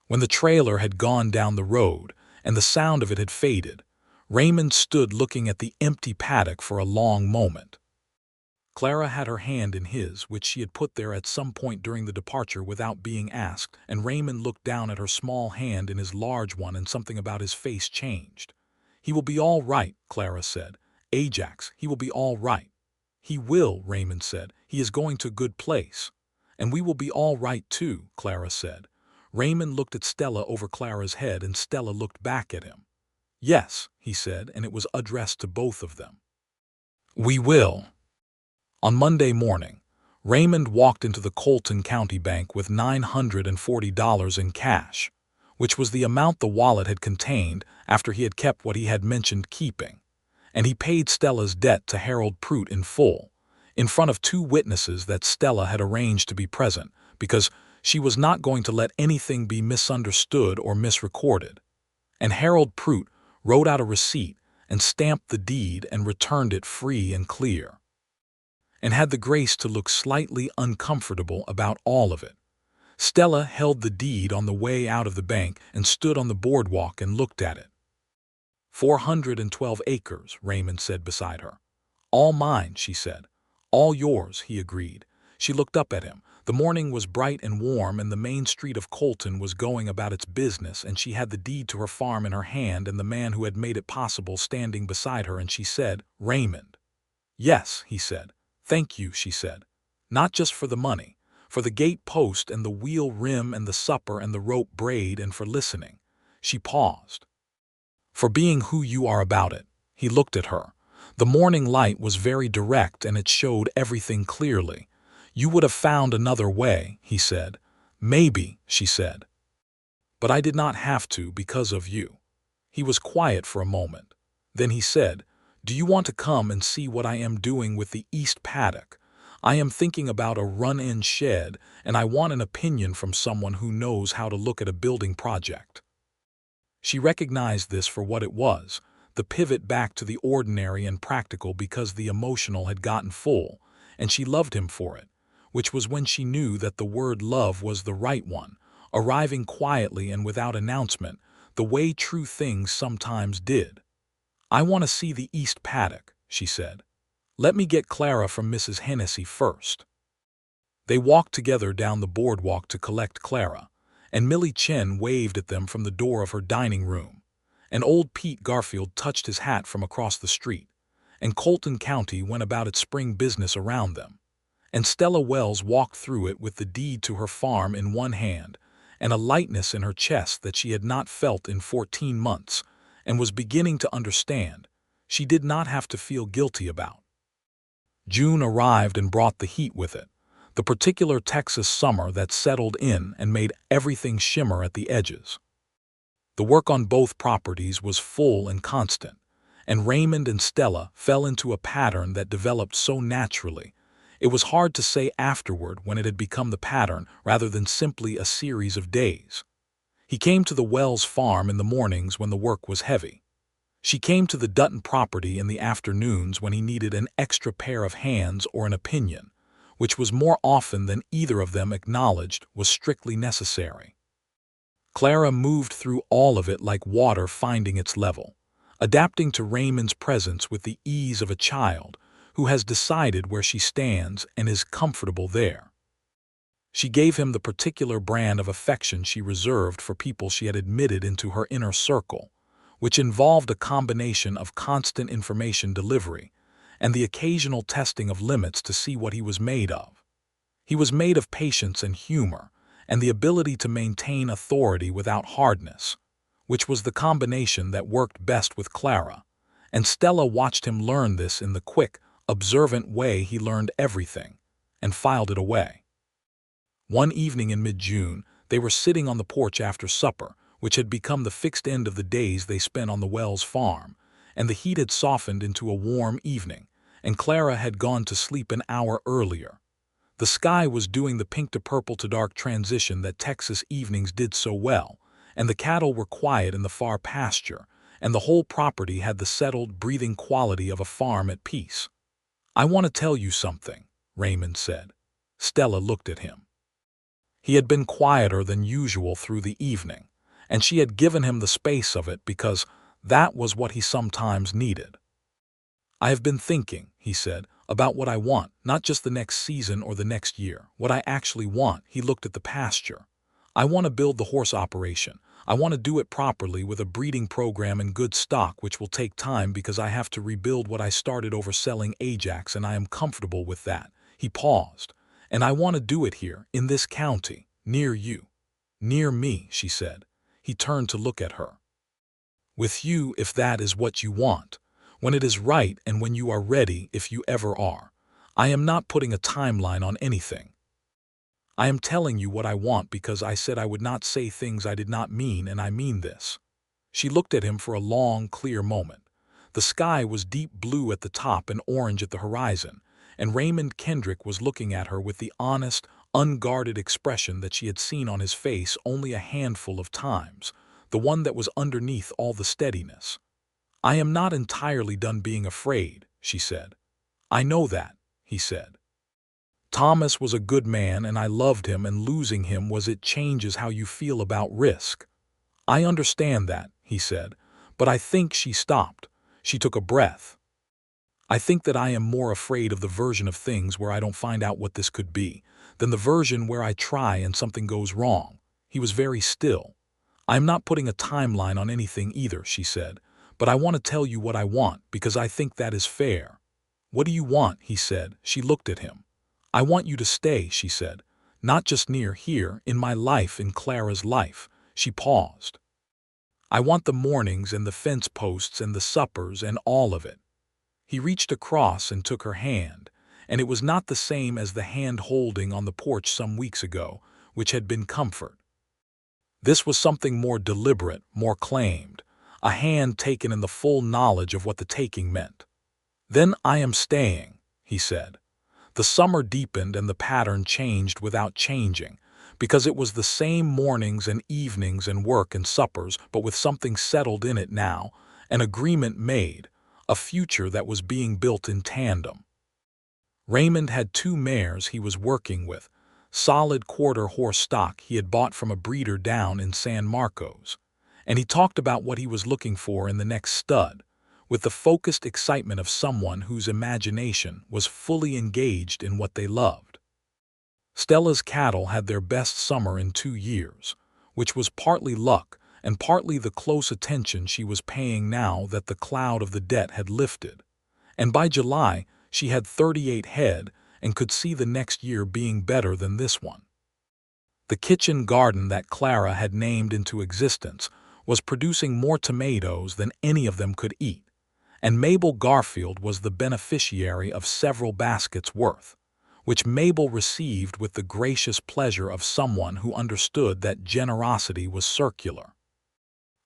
When the trailer had gone down the road and the sound of it had faded, Raymond stood looking at the empty paddock for a long moment. Clara had her hand in his, which she had put there at some point during the departure without being asked, and Raymond looked down at her small hand in his large one, and something about his face changed. "He will be all right," Clara said. "Ajax, he will be all right." "He will," Raymond said. "He is going to a good place." "And we will be all right too," Clara said. Raymond looked at Stella over Clara's head, and Stella looked back at him. "Yes," he said, and it was addressed to both of them. "We will." On Monday morning, Raymond walked into the Colton County Bank with $940 in cash, which was the amount the wallet had contained after he had kept what he had mentioned keeping, and he paid Stella's debt to Harold Prout in full, in front of 2 witnesses that Stella had arranged to be present, because she was not going to let anything be misunderstood or misrecorded. And Harold Prout wrote out a receipt and stamped the deed and returned it free and clear, and had the grace to look slightly uncomfortable about all of it. Stella held the deed on the way out of the bank and stood on the boardwalk and looked at it. 412 acres, Raymond said beside her. "All mine," she said. "All yours," he agreed. She looked up at him. The morning was bright and warm, and the main street of Colton was going about its business, and she had the deed to her farm in her hand and the man who had made it possible standing beside her, and she said, "Raymond." "Yes," he said. "Thank you," she said. "Not just for the money, for the gate post and the wheel rim and the supper and the rope braid, and for listening." She paused. "For being who you are about it." He looked at her. The morning light was very direct and it showed everything clearly. "You would have found another way," he said. "Maybe," she said. "But I did not have to because of you." He was quiet for a moment. Then he said, "Do you want to come and see what I am doing with the east paddock? I am thinking about a run-in shed, and I want an opinion from someone who knows how to look at a building project." She recognized this for what it was, the pivot back to the ordinary and practical because the emotional had gotten full, and she loved him for it, which was when she knew that the word love was the right one, arriving quietly and without announcement, the way true things sometimes did. "I want to see the east paddock," she said. "Let me get Clara from Mrs. Hennessy first." They walked together down the boardwalk to collect Clara, and Millie Chen waved at them from the door of her dining room, and old Pete Garfield touched his hat from across the street, and Colton County went about its spring business around them, and Stella Wells walked through it with the deed to her farm in one hand and a lightness in her chest that she had not felt in 14 months and was beginning to understand she did not have to feel guilty about. June arrived and brought the heat with it, the particular Texas summer that settled in and made everything shimmer at the edges. The work on both properties was full and constant, and Raymond and Stella fell into a pattern that developed so naturally. It was hard to say afterward when it had become the pattern rather than simply a series of days. He came to the Wells farm in the mornings when the work was heavy. She came to the Dutton property in the afternoons when he needed an extra pair of hands or an opinion, which was more often than either of them acknowledged was strictly necessary. Clara moved through all of it like water finding its level, adapting to Raymond's presence with the ease of a child who has decided where she stands and is comfortable there. She gave him the particular brand of affection she reserved for people she had admitted into her inner circle, which involved a combination of constant information delivery and the occasional testing of limits to see what he was made of. He was made of patience and humor, and the ability to maintain authority without hardness, which was the combination that worked best with Clara, and Stella watched him learn this in the quick, observant way he learned everything, and filed it away. One evening in mid-June, they were sitting on the porch after supper, which had become the fixed end of the days they spent on the Wells farm, and the heat had softened into a warm evening, and Clara had gone to sleep an hour earlier. The sky was doing the pink to purple to dark transition that Texas evenings did so well, and the cattle were quiet in the far pasture, and the whole property had the settled, breathing quality of a farm at peace. "I want to tell you something," Raymond said. Stella looked at him. He had been quieter than usual through the evening, and she had given him the space of it because that was what he sometimes needed. "I have been thinking," he said, "about what I want, not just the next season or the next year, what I actually want." He looked at the pasture. "I want to build the horse operation. I want to do it properly with a breeding program and good stock, which will take time because I have to rebuild what I started overselling Ajax, and I am comfortable with that." He paused. "And I want to do it here, in this county, near you." "Near me," she said. He turned to look at her. "With you, if that is what you want. When it is right and when you are ready, if you ever are. I am not putting a timeline on anything. I am telling you what I want because I said I would not say things I did not mean, and I mean this." She looked at him for a long, clear moment. The sky was deep blue at the top and orange at the horizon, and Raymond Kendrick was looking at her with the honest, unguarded expression that she had seen on his face only a handful of times, the one that was underneath all the steadiness. "I am not entirely done being afraid," she said. "I know that," he said. "Thomas was a good man and I loved him, and losing him was it changes how you feel about risk." "I understand that," he said, "but I think." She stopped. She took a breath. "I think that I am more afraid of the version of things where I don't find out what this could be, than the version where I try and something goes wrong." He was very still. "I am not putting a timeline on anything either," she said, "but I want to tell you what I want because I think that is fair." "What do you want?" he said. She looked at him. "I want you to stay," she said. "Not just near here, in my life, in Clara's life." She paused. "I want the mornings and the fence posts and the suppers and all of it." He reached across and took her hand, and it was not the same as the hand holding on the porch some weeks ago, which had been comfort. This was something more deliberate, more claimed, a hand taken in the full knowledge of what the taking meant. "Then I am staying," he said. The summer deepened and the pattern changed without changing, because it was the same mornings and evenings and work and suppers, but with something settled in it now, an agreement made, a future that was being built in tandem. Raymond had 2 mares he was working with, solid quarter-horse stock he had bought from a breeder down in San Marcos, and he talked about what he was looking for in the next stud, with the focused excitement of someone whose imagination was fully engaged in what they loved. Stella's cattle had their best summer in 2 years, which was partly luck and partly the close attention she was paying now that the cloud of the debt had lifted, and by July she had 38 head and could see the next year being better than this one. The kitchen garden that Clara had named into existence was producing more tomatoes than any of them could eat, and Mabel Garfield was the beneficiary of several baskets worth, which Mabel received with the gracious pleasure of someone who understood that generosity was circular.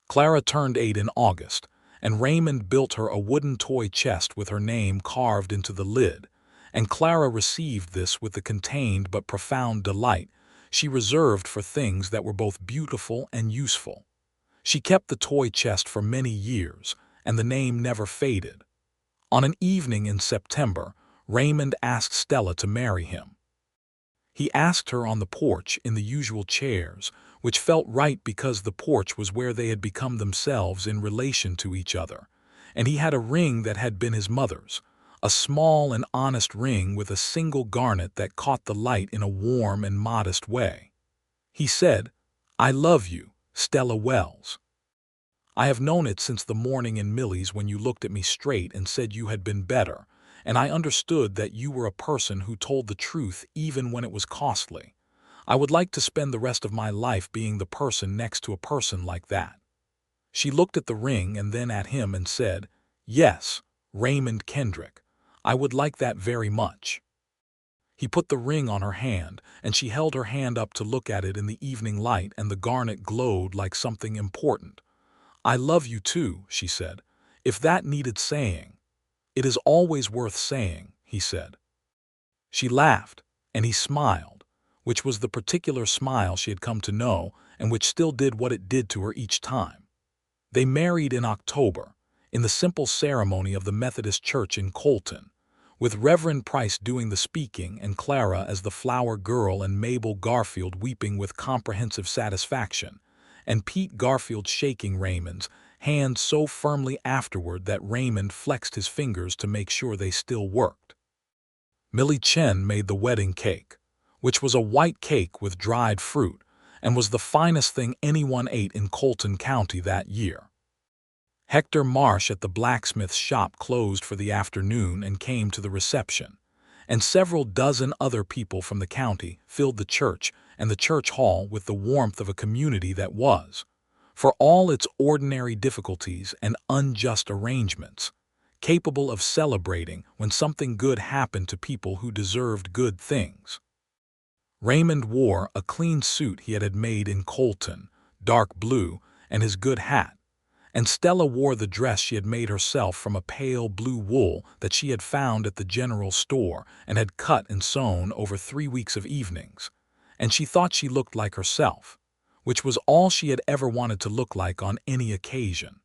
Clara turned 8 in August, and Raymond built her a wooden toy chest with her name carved into the lid, and Clara received this with the contained but profound delight she reserved for things that were both beautiful and useful. She kept the toy chest for many years, and the name never faded. On an evening in September, Raymond asked Stella to marry him. He asked her on the porch in the usual chairs, which felt right because the porch was where they had become themselves in relation to each other, and he had a ring that had been his mother's, a small and honest ring with a single garnet that caught the light in a warm and modest way. He said, "I love you, Stella Wells. I have known it since the morning in Millie's when you looked at me straight and said you had been better, and I understood that you were a person who told the truth even when it was costly. I would like to spend the rest of my life being the person next to a person like that." She looked at the ring and then at him and said, "Yes, Raymond Kendrick, I would like that very much." He put the ring on her hand, and she held her hand up to look at it in the evening light, and the garnet glowed like something important. "I love you too," she said, "if that needed saying." "It is always worth saying," he said. She laughed, and he smiled, which was the particular smile she had come to know and which still did what it did to her each time. They married in October, in the simple ceremony of the Methodist Church in Colton, with Reverend Price doing the speaking and Clara as the flower girl and Mabel Garfield weeping with comprehensive satisfaction, and Pete Garfield shaking Raymond's hand so firmly afterward that Raymond flexed his fingers to make sure they still worked. Millie Chen made the wedding cake, which was a white cake with dried fruit, and was the finest thing anyone ate in Colton County that year. Hector Marsh at the blacksmith's shop closed for the afternoon and came to the reception, and several dozen other people from the county filled the church and the church hall with the warmth of a community that was, for all its ordinary difficulties and unjust arrangements, capable of celebrating when something good happened to people who deserved good things. Raymond wore a clean suit he had made in Colton, dark blue, and his good hat, and Stella wore the dress she had made herself from a pale blue wool that she had found at the general store and had cut and sewn over 3 weeks of evenings, and she thought she looked like herself, which was all she had ever wanted to look like on any occasion.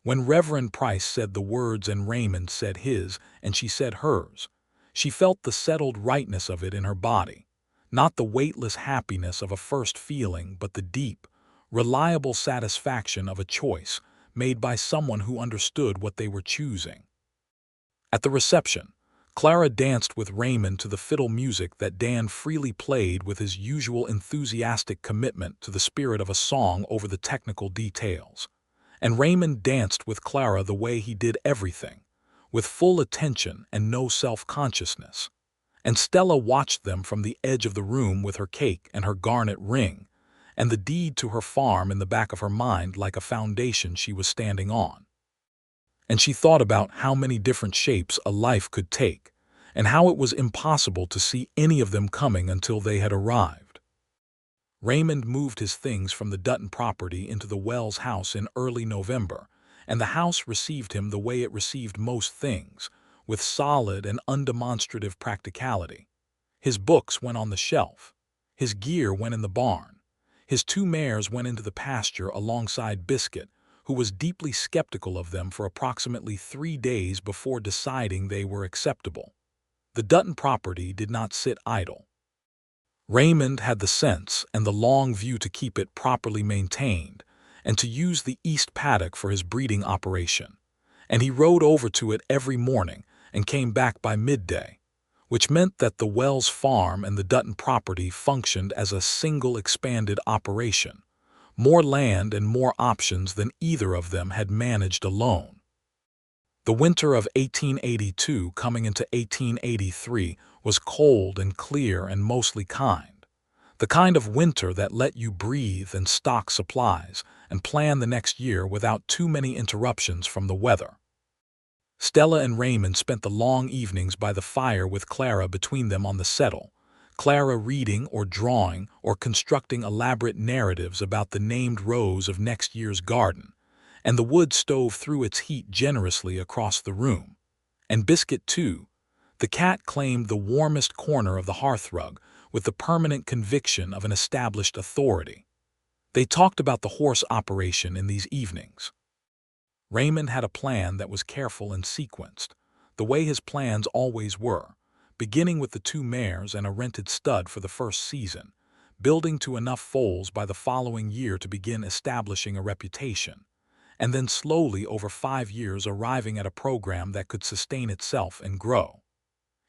When Reverend Price said the words and Raymond said his and she said hers, she felt the settled rightness of it in her body, not the weightless happiness of a first feeling but the deep, reliable satisfaction of a choice made by someone who understood what they were choosing. At the reception, Clara danced with Raymond to the fiddle music that Dan freely played with his usual enthusiastic commitment to the spirit of a song over the technical details, and Raymond danced with Clara the way he did everything, with full attention and no self-consciousness, and Stella watched them from the edge of the room with her cake and her garnet ring, and the deed to her farm in the back of her mind like a foundation she was standing on. and she thought about how many different shapes a life could take, and how it was impossible to see any of them coming until they had arrived. Raymond moved his things from the Dutton property into the Wells house in early November, and the house received him the way it received most things, with solid and undemonstrative practicality. His books went on the shelf. His gear went in the barn. His 2 mares went into the pasture alongside Biscuit, who was deeply skeptical of them for approximately 3 days before deciding they were acceptable. The Dutton property did not sit idle. Raymond had the sense and the long view to keep it properly maintained and to use the east paddock for his breeding operation, and he rode over to it every morning and came back by midday, which meant that the Wells farm and the Dutton property functioned as a single expanded operation, more land and more options than either of them had managed alone. The winter of 1882 coming into 1883 was cold and clear and mostly kind. The kind of winter that let you breathe and stock supplies and plan the next year without too many interruptions from the weather. Stella and Raymond spent the long evenings by the fire with Clara between them on the settle, Clara reading or drawing or constructing elaborate narratives about the named rows of next year's garden, and the wood stove threw its heat generously across the room. And Biscuit, too. The cat claimed the warmest corner of the hearthrug with the permanent conviction of an established authority. They talked about the horse operation in these evenings. Raymond had a plan that was careful and sequenced, the way his plans always were, beginning with the 2 mares and a rented stud for the first season, building to enough foals by the following year to begin establishing a reputation, and then slowly over 5 years arriving at a program that could sustain itself and grow.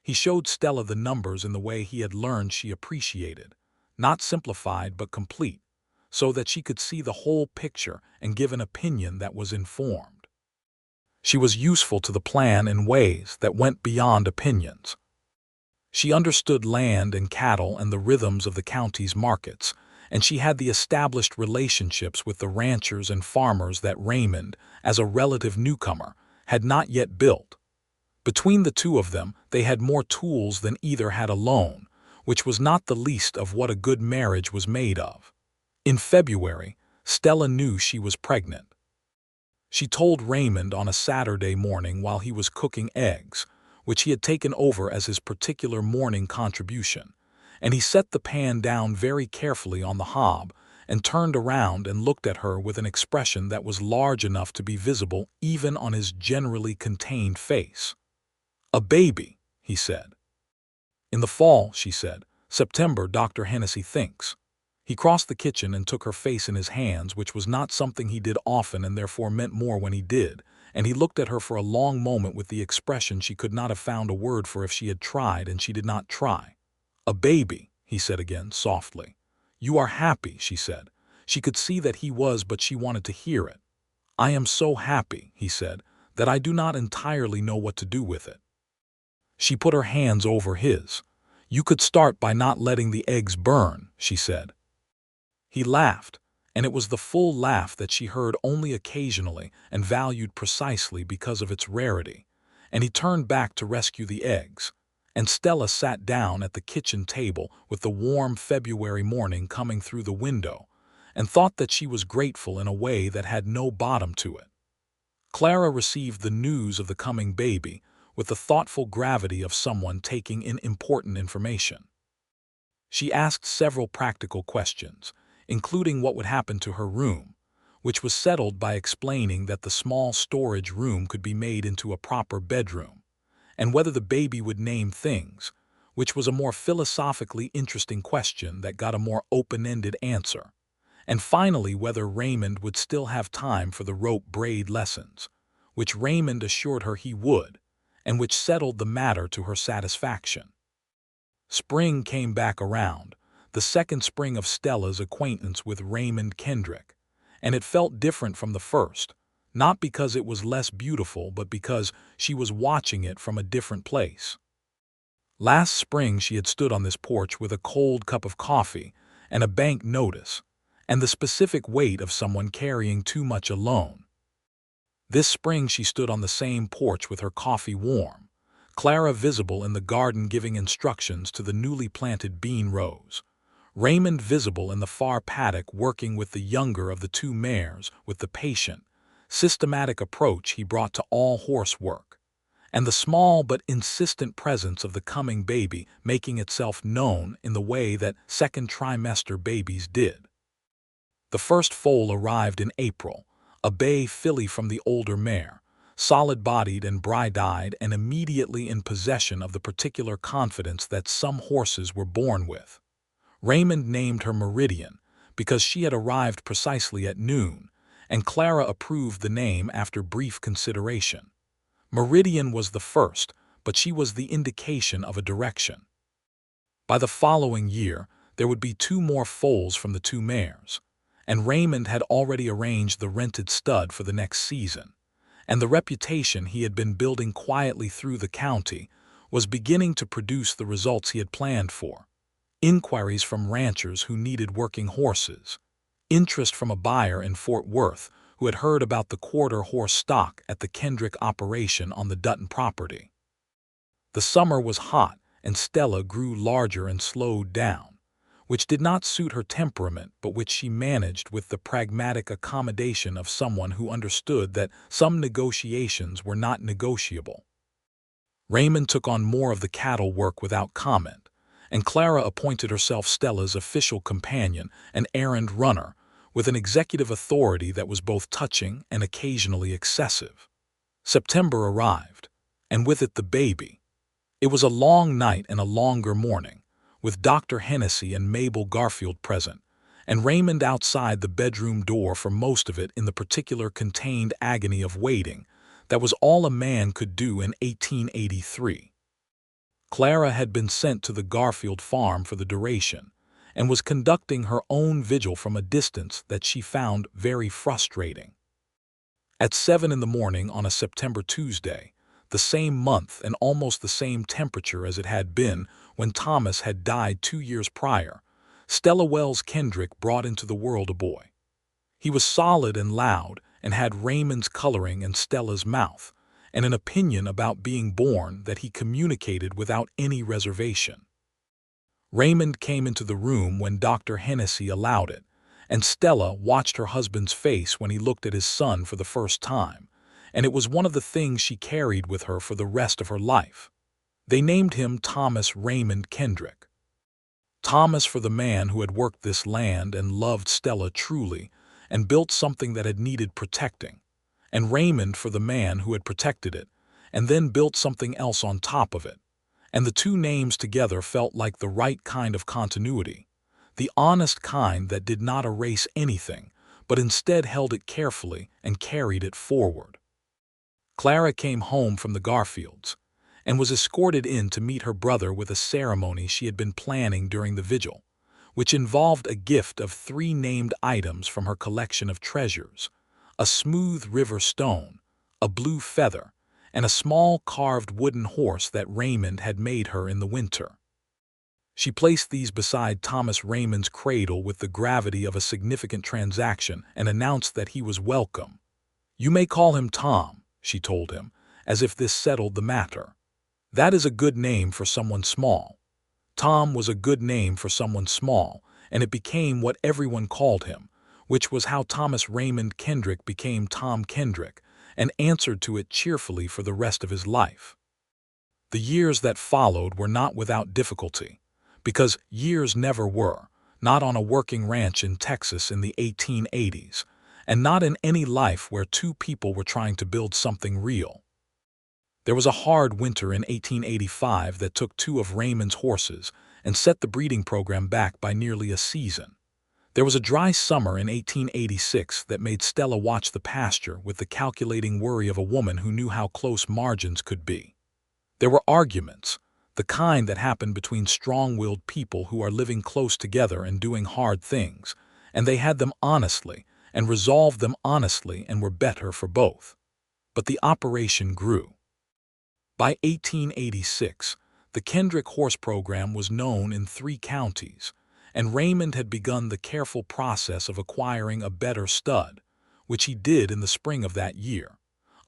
He showed Stella the numbers in the way he had learned she appreciated, not simplified but complete, so that she could see the whole picture and give an opinion that was informed. She was useful to the plan in ways that went beyond opinions. She understood land and cattle and the rhythms of the county's markets, and she had the established relationships with the ranchers and farmers that Raymond, as a relative newcomer, had not yet built. Between the 2 of them, they had more tools than either had alone, which was not the least of what a good marriage was made of. In February, Stella knew she was pregnant. She told Raymond on a Saturday morning while he was cooking eggs, which he had taken over as his particular morning contribution, and he set the pan down very carefully on the hob and turned around and looked at her with an expression that was large enough to be visible even on his generally contained face. "A baby," he said. "In the fall," she said. "September, Dr. Hennessy thinks." He crossed the kitchen and took her face in his hands, which was not something he did often and therefore meant more when he did, and he looked at her for a long moment with the expression she could not have found a word for if she had tried, and she did not try. "A baby," he said again, softly. "You are happy," she said. She could see that he was, but she wanted to hear it. "I am so happy," he said, "that I do not entirely know what to do with it." She put her hands over his. "You could start by not letting the eggs burn," she said. He laughed, and it was the full laugh that she heard only occasionally and valued precisely because of its rarity, and he turned back to rescue the eggs, and Stella sat down at the kitchen table with the warm February morning coming through the window, and thought that she was grateful in a way that had no bottom to it. Clara received the news of the coming baby with the thoughtful gravity of someone taking in important information. She asked several practical questions, including what would happen to her room, which was settled by explaining that the small storage room could be made into a proper bedroom, and whether the baby would name things, which was a more philosophically interesting question that got a more open-ended answer, and finally whether Raymond would still have time for the rope braid lessons, which Raymond assured her he would, and which settled the matter to her satisfaction. Spring came back around, the second spring of Stella's acquaintance with Raymond Kendrick, and it felt different from the first, not because it was less beautiful but because she was watching it from a different place. Last spring she had stood on this porch with a cold cup of coffee and a bank notice, and the specific weight of someone carrying too much alone. This spring she stood on the same porch with her coffee warm, Clara visible in the garden giving instructions to the newly planted bean rows, Raymond visible in the far paddock working with the younger of the two mares with the patient, systematic approach he brought to all horse work, and the small but insistent presence of the coming baby making itself known in the way that second trimester babies did. The first foal arrived in April, a bay filly from the older mare, solid-bodied and bright-eyed and immediately in possession of the particular confidence that some horses were born with. Raymond named her Meridian because she had arrived precisely at noon, and Clara approved the name after brief consideration. Meridian was the first, but she was the indication of a direction. By the following year, there would be 2 more foals from the 2 mares, and Raymond had already arranged the rented stud for the next season, and the reputation he had been building quietly through the county was beginning to produce the results he had planned for. Inquiries from ranchers who needed working horses, interest from a buyer in Fort Worth who had heard about the quarter horse stock at the Kendrick operation on the Dutton property. The summer was hot, and Stella grew larger and slowed down, which did not suit her temperament but which she managed with the pragmatic accommodation of someone who understood that some negotiations were not negotiable. Raymond took on more of the cattle work without comment, and Clara appointed herself Stella's official companion and errand runner, with an executive authority that was both touching and occasionally excessive. September arrived, and with it the baby. It was a long night and a longer morning, with Dr. Hennessy and Mabel Garfield present, and Raymond outside the bedroom door for most of it in the particular contained agony of waiting that was all a man could do in 1883. Clara had been sent to the Garfield farm for the duration, and was conducting her own vigil from a distance that she found very frustrating. At 7 in the morning on a September Tuesday, the same month and almost the same temperature as it had been when Thomas had died 2 years prior, Stella Wells Kendrick brought into the world a boy. He was solid and loud and had Raymond's coloring and Stella's mouth, and an opinion about being born that he communicated without any reservation. Raymond came into the room when Dr. Hennessy allowed it, and Stella watched her husband's face when he looked at his son for the first time, and it was one of the things she carried with her for the rest of her life. They named him Thomas Raymond Kendrick. Thomas for the man who had worked this land and loved Stella truly and built something that had needed protecting, and Raymond for the man who had protected it and then built something else on top of it. And the two names together felt like the right kind of continuity, the honest kind that did not erase anything, but instead held it carefully and carried it forward. Clara came home from the Garfields, and was escorted in to meet her brother with a ceremony she had been planning during the vigil, which involved a gift of 3 named items from her collection of treasures: a smooth river stone, a blue feather, and a small carved wooden horse that Raymond had made her in the winter. She placed these beside Thomas Raymond's cradle with the gravity of a significant transaction and announced that he was welcome. "You may call him Tom," she told him, as if this settled the matter. "That is a good name for someone small." Tom was a good name for someone small, and it became what everyone called him, which was how Thomas Raymond Kendrick became Tom Kendrick, and answered to it cheerfully for the rest of his life. The years that followed were not without difficulty, because years never were, not on a working ranch in Texas in the 1880s, and not in any life where 2 people were trying to build something real. There was a hard winter in 1885 that took 2 of Raymond's horses and set the breeding program back by nearly a season. There was a dry summer in 1886 that made Stella watch the pasture with the calculating worry of a woman who knew how close margins could be. There were arguments, the kind that happen between strong-willed people who are living close together and doing hard things, and they had them honestly and resolved them honestly and were better for both. But the operation grew. By 1886, the Kendrick horse program was known in 3 counties, and Raymond had begun the careful process of acquiring a better stud, which he did in the spring of that year,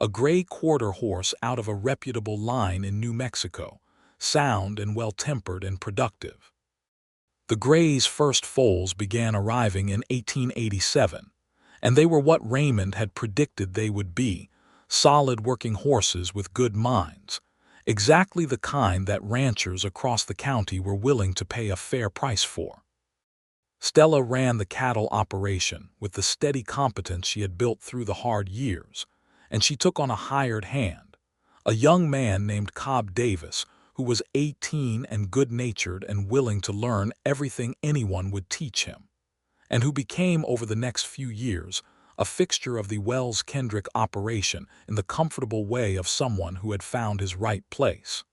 a gray quarter horse out of a reputable line in New Mexico, sound and well-tempered and productive. The gray's first foals began arriving in 1887, and they were what Raymond had predicted they would be, solid working horses with good minds, exactly the kind that ranchers across the county were willing to pay a fair price for. Stella ran the cattle operation with the steady competence she had built through the hard years, and she took on a hired hand, a young man named Cobb Davis, who was 18 and good-natured and willing to learn everything anyone would teach him, and who became, over the next few years, a fixture of the Wells Kendrick operation in the comfortable way of someone who had found his right place.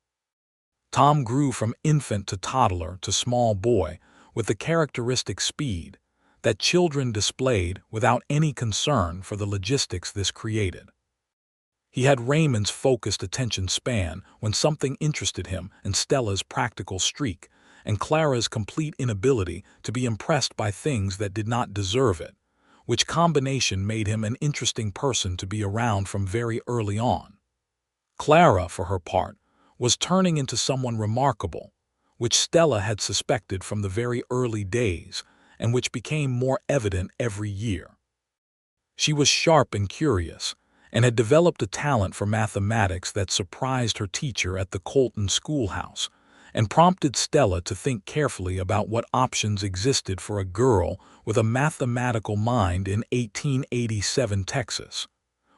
Tom grew from infant to toddler to small boy with the characteristic speed that children displayed without any concern for the logistics this created. He had Raymond's focused attention span when something interested him, and Stella's practical streak, and Clara's complete inability to be impressed by things that did not deserve it, which combination made him an interesting person to be around from very early on. Clara, for her part, was turning into someone remarkable, which Stella had suspected from the very early days and which became more evident every year. She was sharp and curious, and had developed a talent for mathematics that surprised her teacher at the Colton schoolhouse and prompted Stella to think carefully about what options existed for a girl with a mathematical mind in 1887 Texas,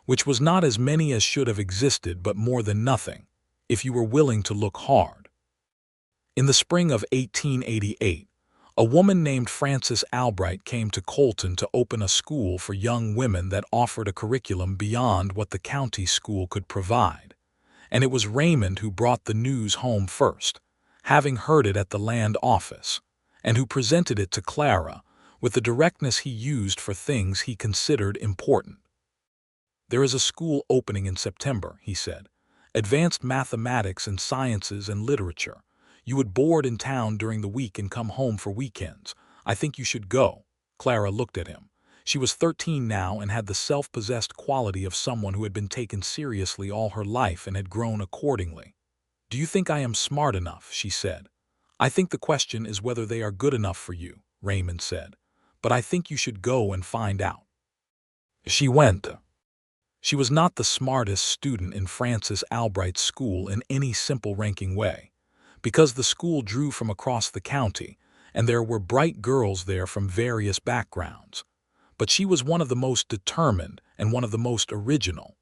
which was not as many as should have existed but more than nothing, if you were willing to look hard. In the spring of 1888, a woman named Frances Albright came to Colton to open a school for young women that offered a curriculum beyond what the county school could provide, and it was Raymond who brought the news home first, having heard it at the land office, and who presented it to Clara with the directness he used for things he considered important. "There is a school opening in September," he said. "Advanced mathematics and sciences and literature. You would board in town during the week and come home for weekends. I think you should go." Clara looked at him. She was 13 now and had the self-possessed quality of someone who had been taken seriously all her life and had grown accordingly. "Do you think I am smart enough?" she said. "I think the question is whether they are good enough for you," Raymond said. "But I think you should go and find out." She went. She was not the smartest student in Frances Albright's school in any simple ranking way, because the school drew from across the county, and there were bright girls there from various backgrounds. But she was one of the most determined and one of the most original,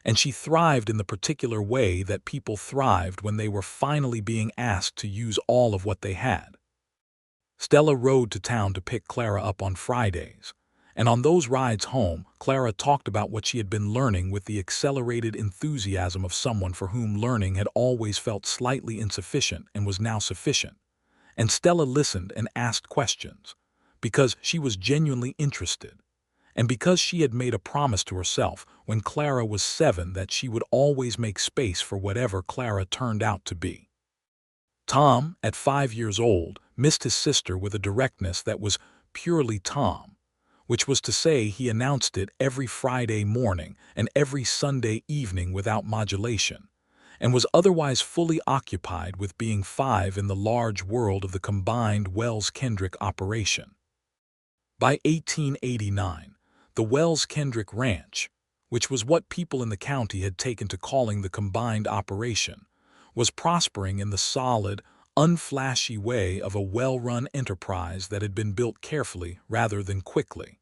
and she thrived in the particular way that people thrived when they were finally being asked to use all of what they had. Stella rode to town to pick Clara up on Fridays, and on those rides home, Clara talked about what she had been learning with the accelerated enthusiasm of someone for whom learning had always felt slightly insufficient and was now sufficient. And Stella listened and asked questions, because she was genuinely interested, and because she had made a promise to herself when Clara was 7 that she would always make space for whatever Clara turned out to be. Tom, at 5 years old, missed his sister with a directness that was purely Tom, which was to say he announced it every Friday morning and every Sunday evening without modulation, and was otherwise fully occupied with being 5 in the large world of the combined Wells-Kendrick operation. By 1889, the Wells-Kendrick Ranch, which was what people in the county had taken to calling the combined operation, was prospering in the solid, unflashy way of a well-run enterprise that had been built carefully rather than quickly.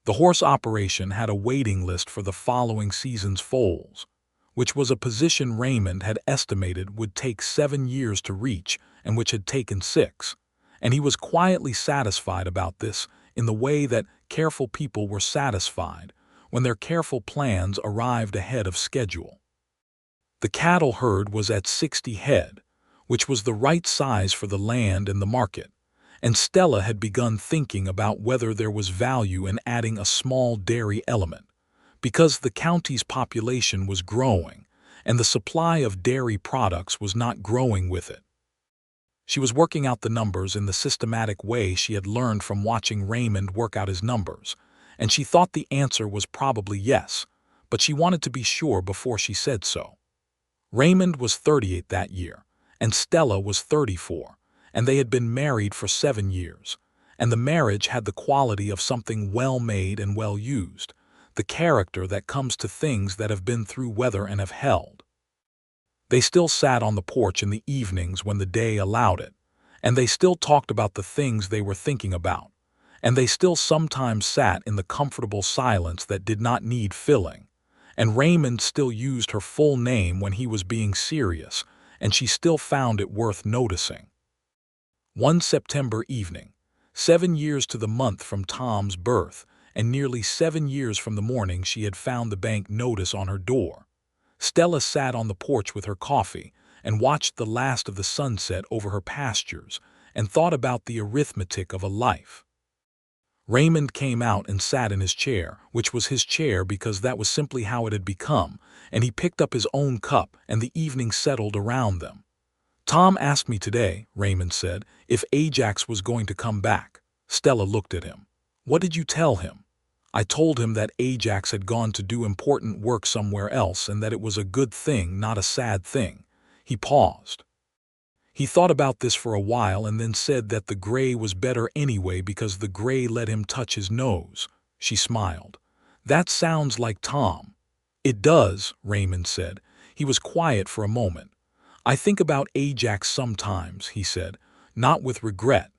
The horse operation had a waiting list for the following season's foals, which was a position Raymond had estimated would take 7 years to reach and which had taken 6, and he was quietly satisfied about this in the way that careful people were satisfied when their careful plans arrived ahead of schedule. The cattle herd was at 60 head, which was the right size for the land and the market, and Stella had begun thinking about whether there was value in adding a small dairy element, because the county's population was growing and the supply of dairy products was not growing with it. She was working out the numbers in the systematic way she had learned from watching Raymond work out his numbers, and she thought the answer was probably yes, but she wanted to be sure before she said so. Raymond was 38 that year, and Stella was 34, and they had been married for 7 years, and the marriage had the quality of something well-made and well-used, the character that comes to things that have been through weather and have held. They still sat on the porch in the evenings when the day allowed it, and they still talked about the things they were thinking about, and they still sometimes sat in the comfortable silence that did not need filling, and Raymond still used her full name when he was being serious, and she still found it worth noticing. One September evening, 7 years to the month from Tom's birth, and nearly 7 years from the morning she had found the bank notice on her door, Stella sat on the porch with her coffee and watched the last of the sunset over her pastures and thought about the arithmetic of a life. Raymond came out and sat in his chair, which was his chair because that was simply how it had become, and he picked up his own cup and the evening settled around them. "Tom asked me today," Raymond said, "if Ajax was going to come back." Stella looked at him. "What did you tell him?" "I told him that Ajax had gone to do important work somewhere else and that it was a good thing, not a sad thing." He paused. He thought about this for a while and then said that the gray was better anyway because the gray let him touch his nose. She smiled. "That sounds like Tom." "It does," Raymond said. He was quiet for a moment. "I think about Ajax sometimes," he said, "not with regret,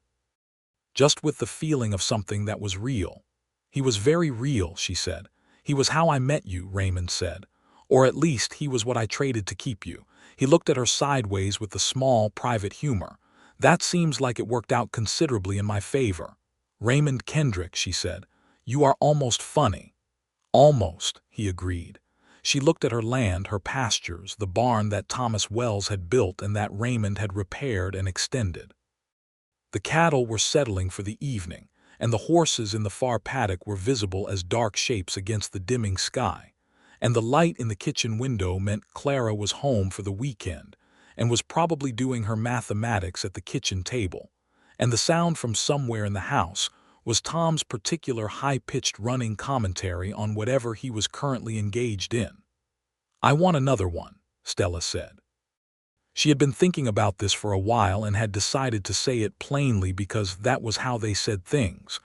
just with the feeling of something that was real." "He was very real," she said. "He was how I met you," Raymond said. "Or at least he was what I traded to keep you." He looked at her sideways with the small, private humor. "That seems like it worked out considerably in my favor." "Raymond Kendrick," she said, "you are almost funny." "Almost," he agreed. She looked at her land, her pastures, the barn that Thomas Wells had built and that Raymond had repaired and extended. The cattle were settling for the evening, and the horses in the far paddock were visible as dark shapes against the dimming sky, and the light in the kitchen window meant Clara was home for the weekend and was probably doing her mathematics at the kitchen table, and the sound from somewhere in the house was Tom's particular high-pitched running commentary on whatever he was currently engaged in. "I want another one," Stella said. She had been thinking about this for a while and had decided to say it plainly because that was how they said things.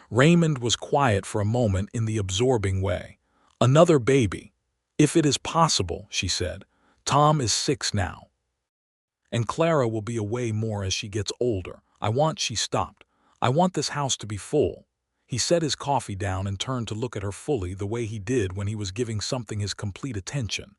Raymond was quiet for a moment in the absorbing way. "Another baby. If it is possible," she said. "Tom is 6 now, and Clara will be away more as she gets older. She stopped. "I want this house to be full." He set his coffee down and turned to look at her fully the way he did when he was giving something his complete attention.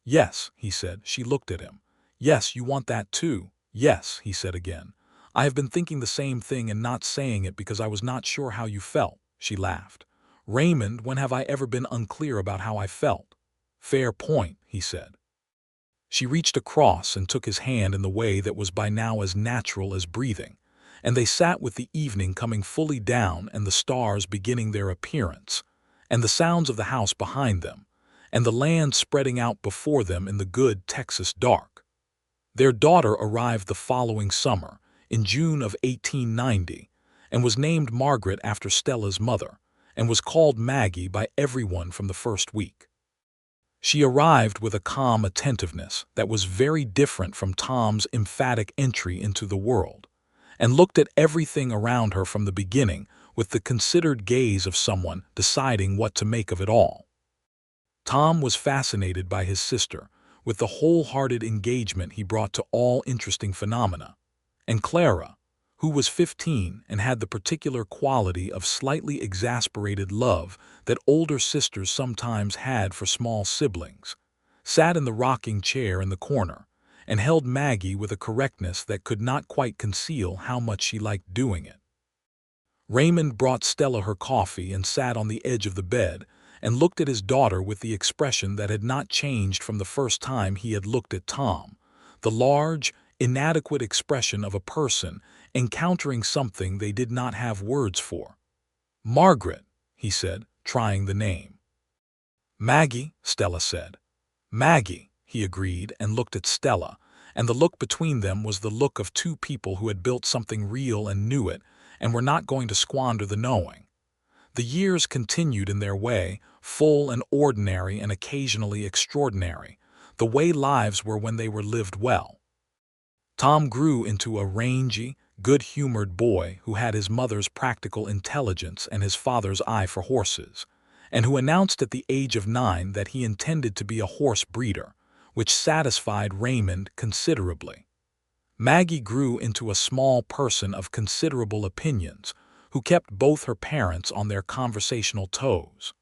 "Yes," he said. She looked at him. "Yes, you want that too." "Yes," he said again. "I have been thinking the same thing and not saying it because I was not sure how you felt." She laughed. "Raymond, when have I ever been unclear about how I felt?" "Fair point," he said. She reached across and took his hand in the way that was by now as natural as breathing, and they sat with the evening coming fully down and the stars beginning their appearance, and the sounds of the house behind them, and the land spreading out before them in the good Texas dark. Their daughter arrived the following summer, in June of 1890, and was named Margaret after Stella's mother, and was called Maggie by everyone from the first week. She arrived with a calm attentiveness that was very different from Tom's emphatic entry into the world, and looked at everything around her from the beginning with the considered gaze of someone deciding what to make of it all. Tom was fascinated by his sister, with the wholehearted engagement he brought to all interesting phenomena, and Clara, who was 15 and had the particular quality of slightly exasperated love that older sisters sometimes had for small siblings, sat in the rocking chair in the corner and held Maggie with a correctness that could not quite conceal how much she liked doing it. Raymond brought Stella her coffee and sat on the edge of the bed and looked at his daughter with the expression that had not changed from the first time he had looked at Tom, the large, inadequate expression of a person encountering something they did not have words for. "Margaret," he said, trying the name. "Maggie," Stella said. "Maggie," he agreed and looked at Stella, and the look between them was the look of two people who had built something real and knew it and were not going to squander the knowing. The years continued in their way, full and ordinary and occasionally extraordinary, the way lives were when they were lived well. Tom grew into a rangy, good-humored boy who had his mother's practical intelligence and his father's eye for horses, and who announced at the age of 9 that he intended to be a horse breeder, which satisfied Raymond considerably. Maggie grew into a small person of considerable opinions, who kept both her parents on their conversational toes.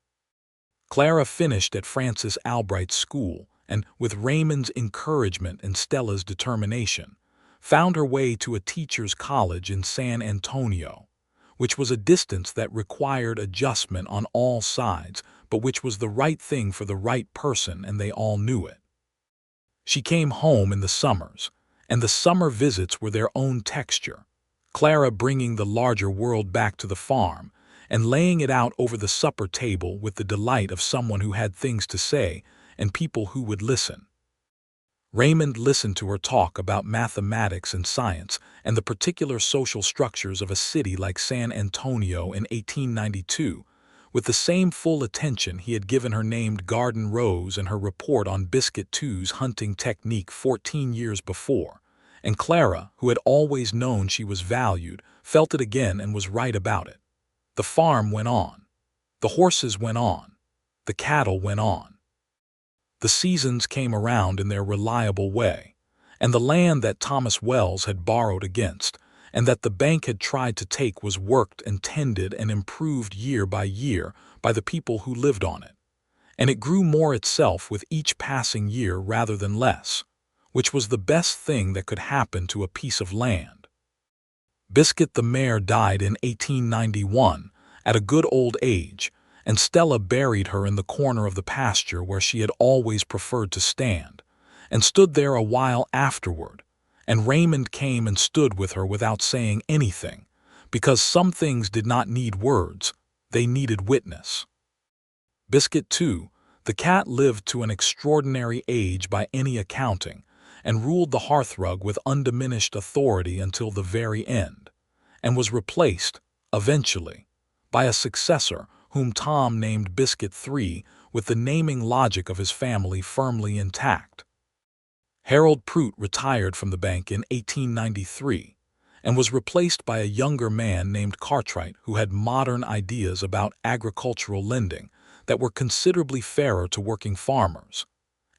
Clara finished at Francis Albright's school and, with Raymond's encouragement and Stella's determination, found her way to a teacher's college in San Antonio, which was a distance that required adjustment on all sides, but which was the right thing for the right person, and they all knew it. She came home in the summers, and the summer visits were their own texture, Clara bringing the larger world back to the farm and laying it out over the supper table with the delight of someone who had things to say and people who would listen. Raymond listened to her talk about mathematics and science and the particular social structures of a city like San Antonio in 1892, with the same full attention he had given her named Garden Rose and her report on Biscuit 2's hunting technique 14 years before, and Clara, who had always known she was valued, felt it again and was right about it. The farm went on. The horses went on. The cattle went on. The seasons came around in their reliable way, and the land that Thomas Wells had borrowed against, and that the bank had tried to take, was worked and tended and improved year by year by the people who lived on it, and it grew more itself with each passing year rather than less, which was the best thing that could happen to a piece of land. Biscuit the mare died in 1891 at a good old age, and Stella buried her in the corner of the pasture where she had always preferred to stand, and stood there a while afterward, and Raymond came and stood with her without saying anything, because some things did not need words, they needed witness. Biscuit, too, the cat, lived to an extraordinary age by any accounting, and ruled the hearthrug with undiminished authority until the very end, and was replaced, eventually, by a successor whom Tom named Biscuit 3, with the naming logic of his family firmly intact. Harold Prout retired from the bank in 1893 and was replaced by a younger man named Cartwright, who had modern ideas about agricultural lending that were considerably fairer to working farmers.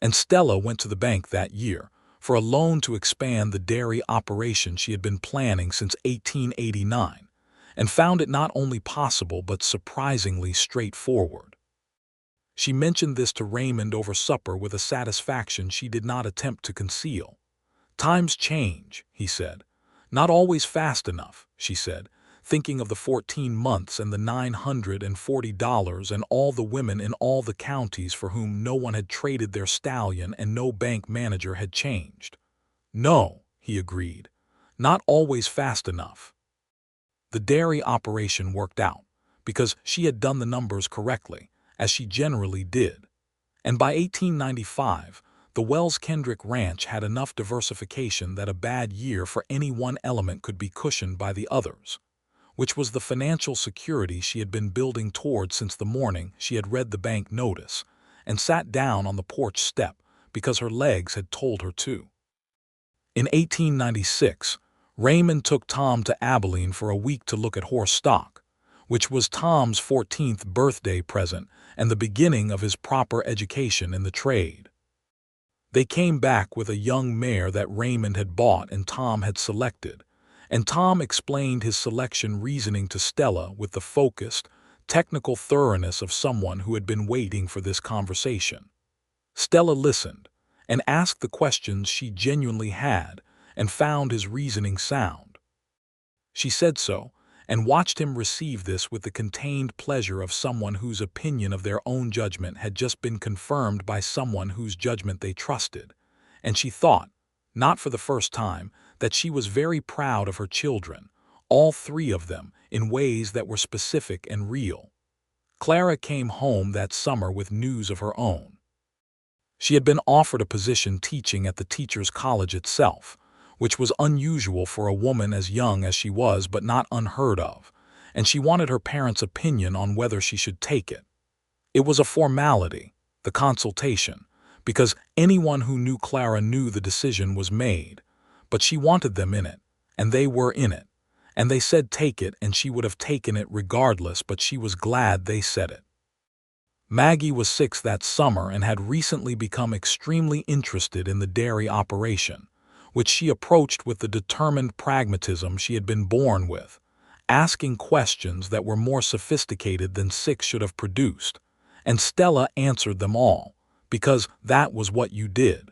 And Stella went to the bank that year for a loan to expand the dairy operation she had been planning since 1889, and found it not only possible but surprisingly straightforward. She mentioned this to Raymond over supper with a satisfaction she did not attempt to conceal. "Times change," he said. "Not always fast enough," she said, thinking of the 14 months and the $940 and all the women in all the counties for whom no one had traded their stallion and no bank manager had changed. "No," he agreed, "not always fast enough." The dairy operation worked out, because she had done the numbers correctly, as she generally did, and by 1895, the Wells Kendrick ranch had enough diversification that a bad year for any one element could be cushioned by the others, which was the financial security she had been building toward since the morning she had read the bank notice and sat down on the porch step because her legs had told her to. In 1896, Raymond took Tom to Abilene for a week to look at horse stock, which was Tom's 14th birthday present and the beginning of his proper education in the trade. They came back with a young mare that Raymond had bought and Tom had selected, and Tom explained his selection reasoning to Stella with the focused, technical thoroughness of someone who had been waiting for this conversation. Stella listened and asked the questions she genuinely had and found his reasoning sound. She said so, and watched him receive this with the contained pleasure of someone whose opinion of their own judgment had just been confirmed by someone whose judgment they trusted, and she thought, not for the first time, that she was very proud of her children, all 3 of them, in ways that were specific and real. Clara came home that summer with news of her own. She had been offered a position teaching at the teachers' college itself, which was unusual for a woman as young as she was but not unheard of, and she wanted her parents' opinion on whether she should take it. It was a formality, the consultation, because anyone who knew Clara knew the decision was made, but she wanted them in it, and they were in it, and they said take it, and she would have taken it regardless, but she was glad they said it. Maggie was 6 that summer and had recently become extremely interested in the dairy operation, which she approached with the determined pragmatism she had been born with, asking questions that were more sophisticated than 6 should have produced, and Stella answered them all, because that was what you did.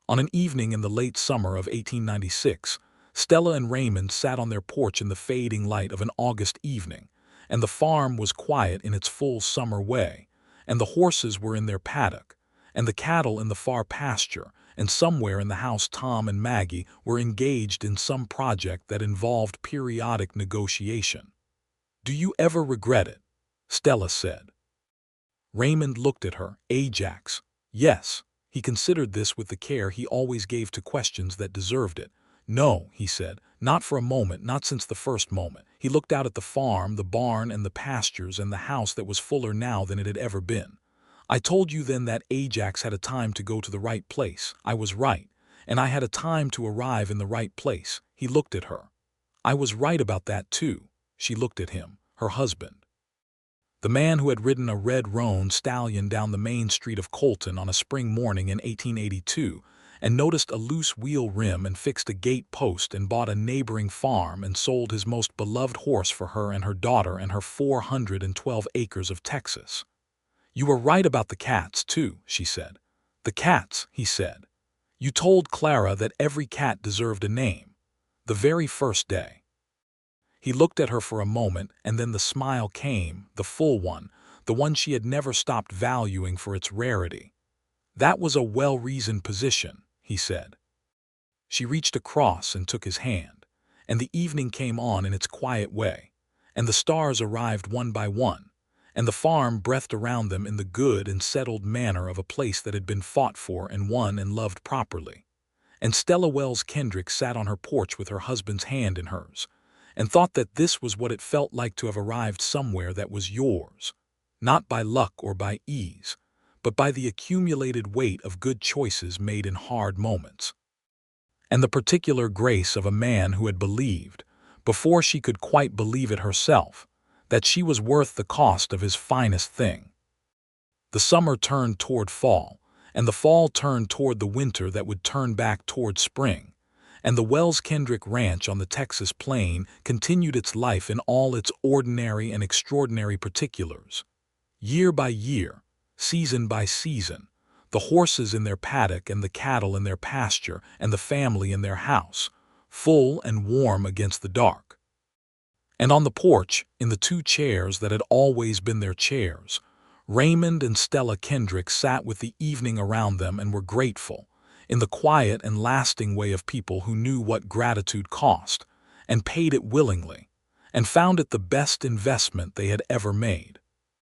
On an evening in the late summer of 1896, Stella and Raymond sat on their porch in the fading light of an August evening, and the farm was quiet in its full summer way, and the horses were in their paddock, and the cattle in the far pasture, and somewhere in the house Tom and Maggie were engaged in some project that involved periodic negotiation. "Do you ever regret it?" Stella said. Raymond looked at her. Ajax. Yes. He considered this with the care he always gave to questions that deserved it. "No," he said, "not for a moment, not since the first moment." He looked out at the farm, the barn, and the pastures, and the house that was fuller now than it had ever been. "I told you then that Ajax had a time to go to the right place. I was right, and I had a time to arrive in the right place." He looked at her. "I was right about that too." She looked at him, her husband. The man who had ridden a red roan stallion down the main street of Colton on a spring morning in 1882 and noticed a loose wheel rim and fixed a gate post and bought a neighboring farm and sold his most beloved horse for her and her daughter and her 412 acres of Texas. "You were right about the cats, too," she said. "The cats," he said. "You told Clara that every cat deserved a name. The very first day." He looked at her for a moment, and then the smile came, the full one, the one she had never stopped valuing for its rarity. "That was a well-reasoned position," he said. She reached across and took his hand, and the evening came on in its quiet way, and the stars arrived one by one, and the farm breathed around them in the good and settled manner of a place that had been fought for and won and loved properly. And Stella Wells Kendrick sat on her porch with her husband's hand in hers, and thought that this was what it felt like to have arrived somewhere that was yours, not by luck or by ease, but by the accumulated weight of good choices made in hard moments, and the particular grace of a man who had believed, before she could quite believe it herself, that she was worth the cost of his finest thing. The summer turned toward fall, and the fall turned toward the winter that would turn back toward spring, and the Wells Kendrick Ranch on the Texas plain continued its life in all its ordinary and extraordinary particulars. Year by year, season by season, the horses in their paddock and the cattle in their pasture and the family in their house, full and warm against the dark. And on the porch, in the 2 chairs that had always been their chairs, Raymond and Stella Kendrick sat with the evening around them and were grateful, in the quiet and lasting way of people who knew what gratitude cost, and paid it willingly, and found it the best investment they had ever made.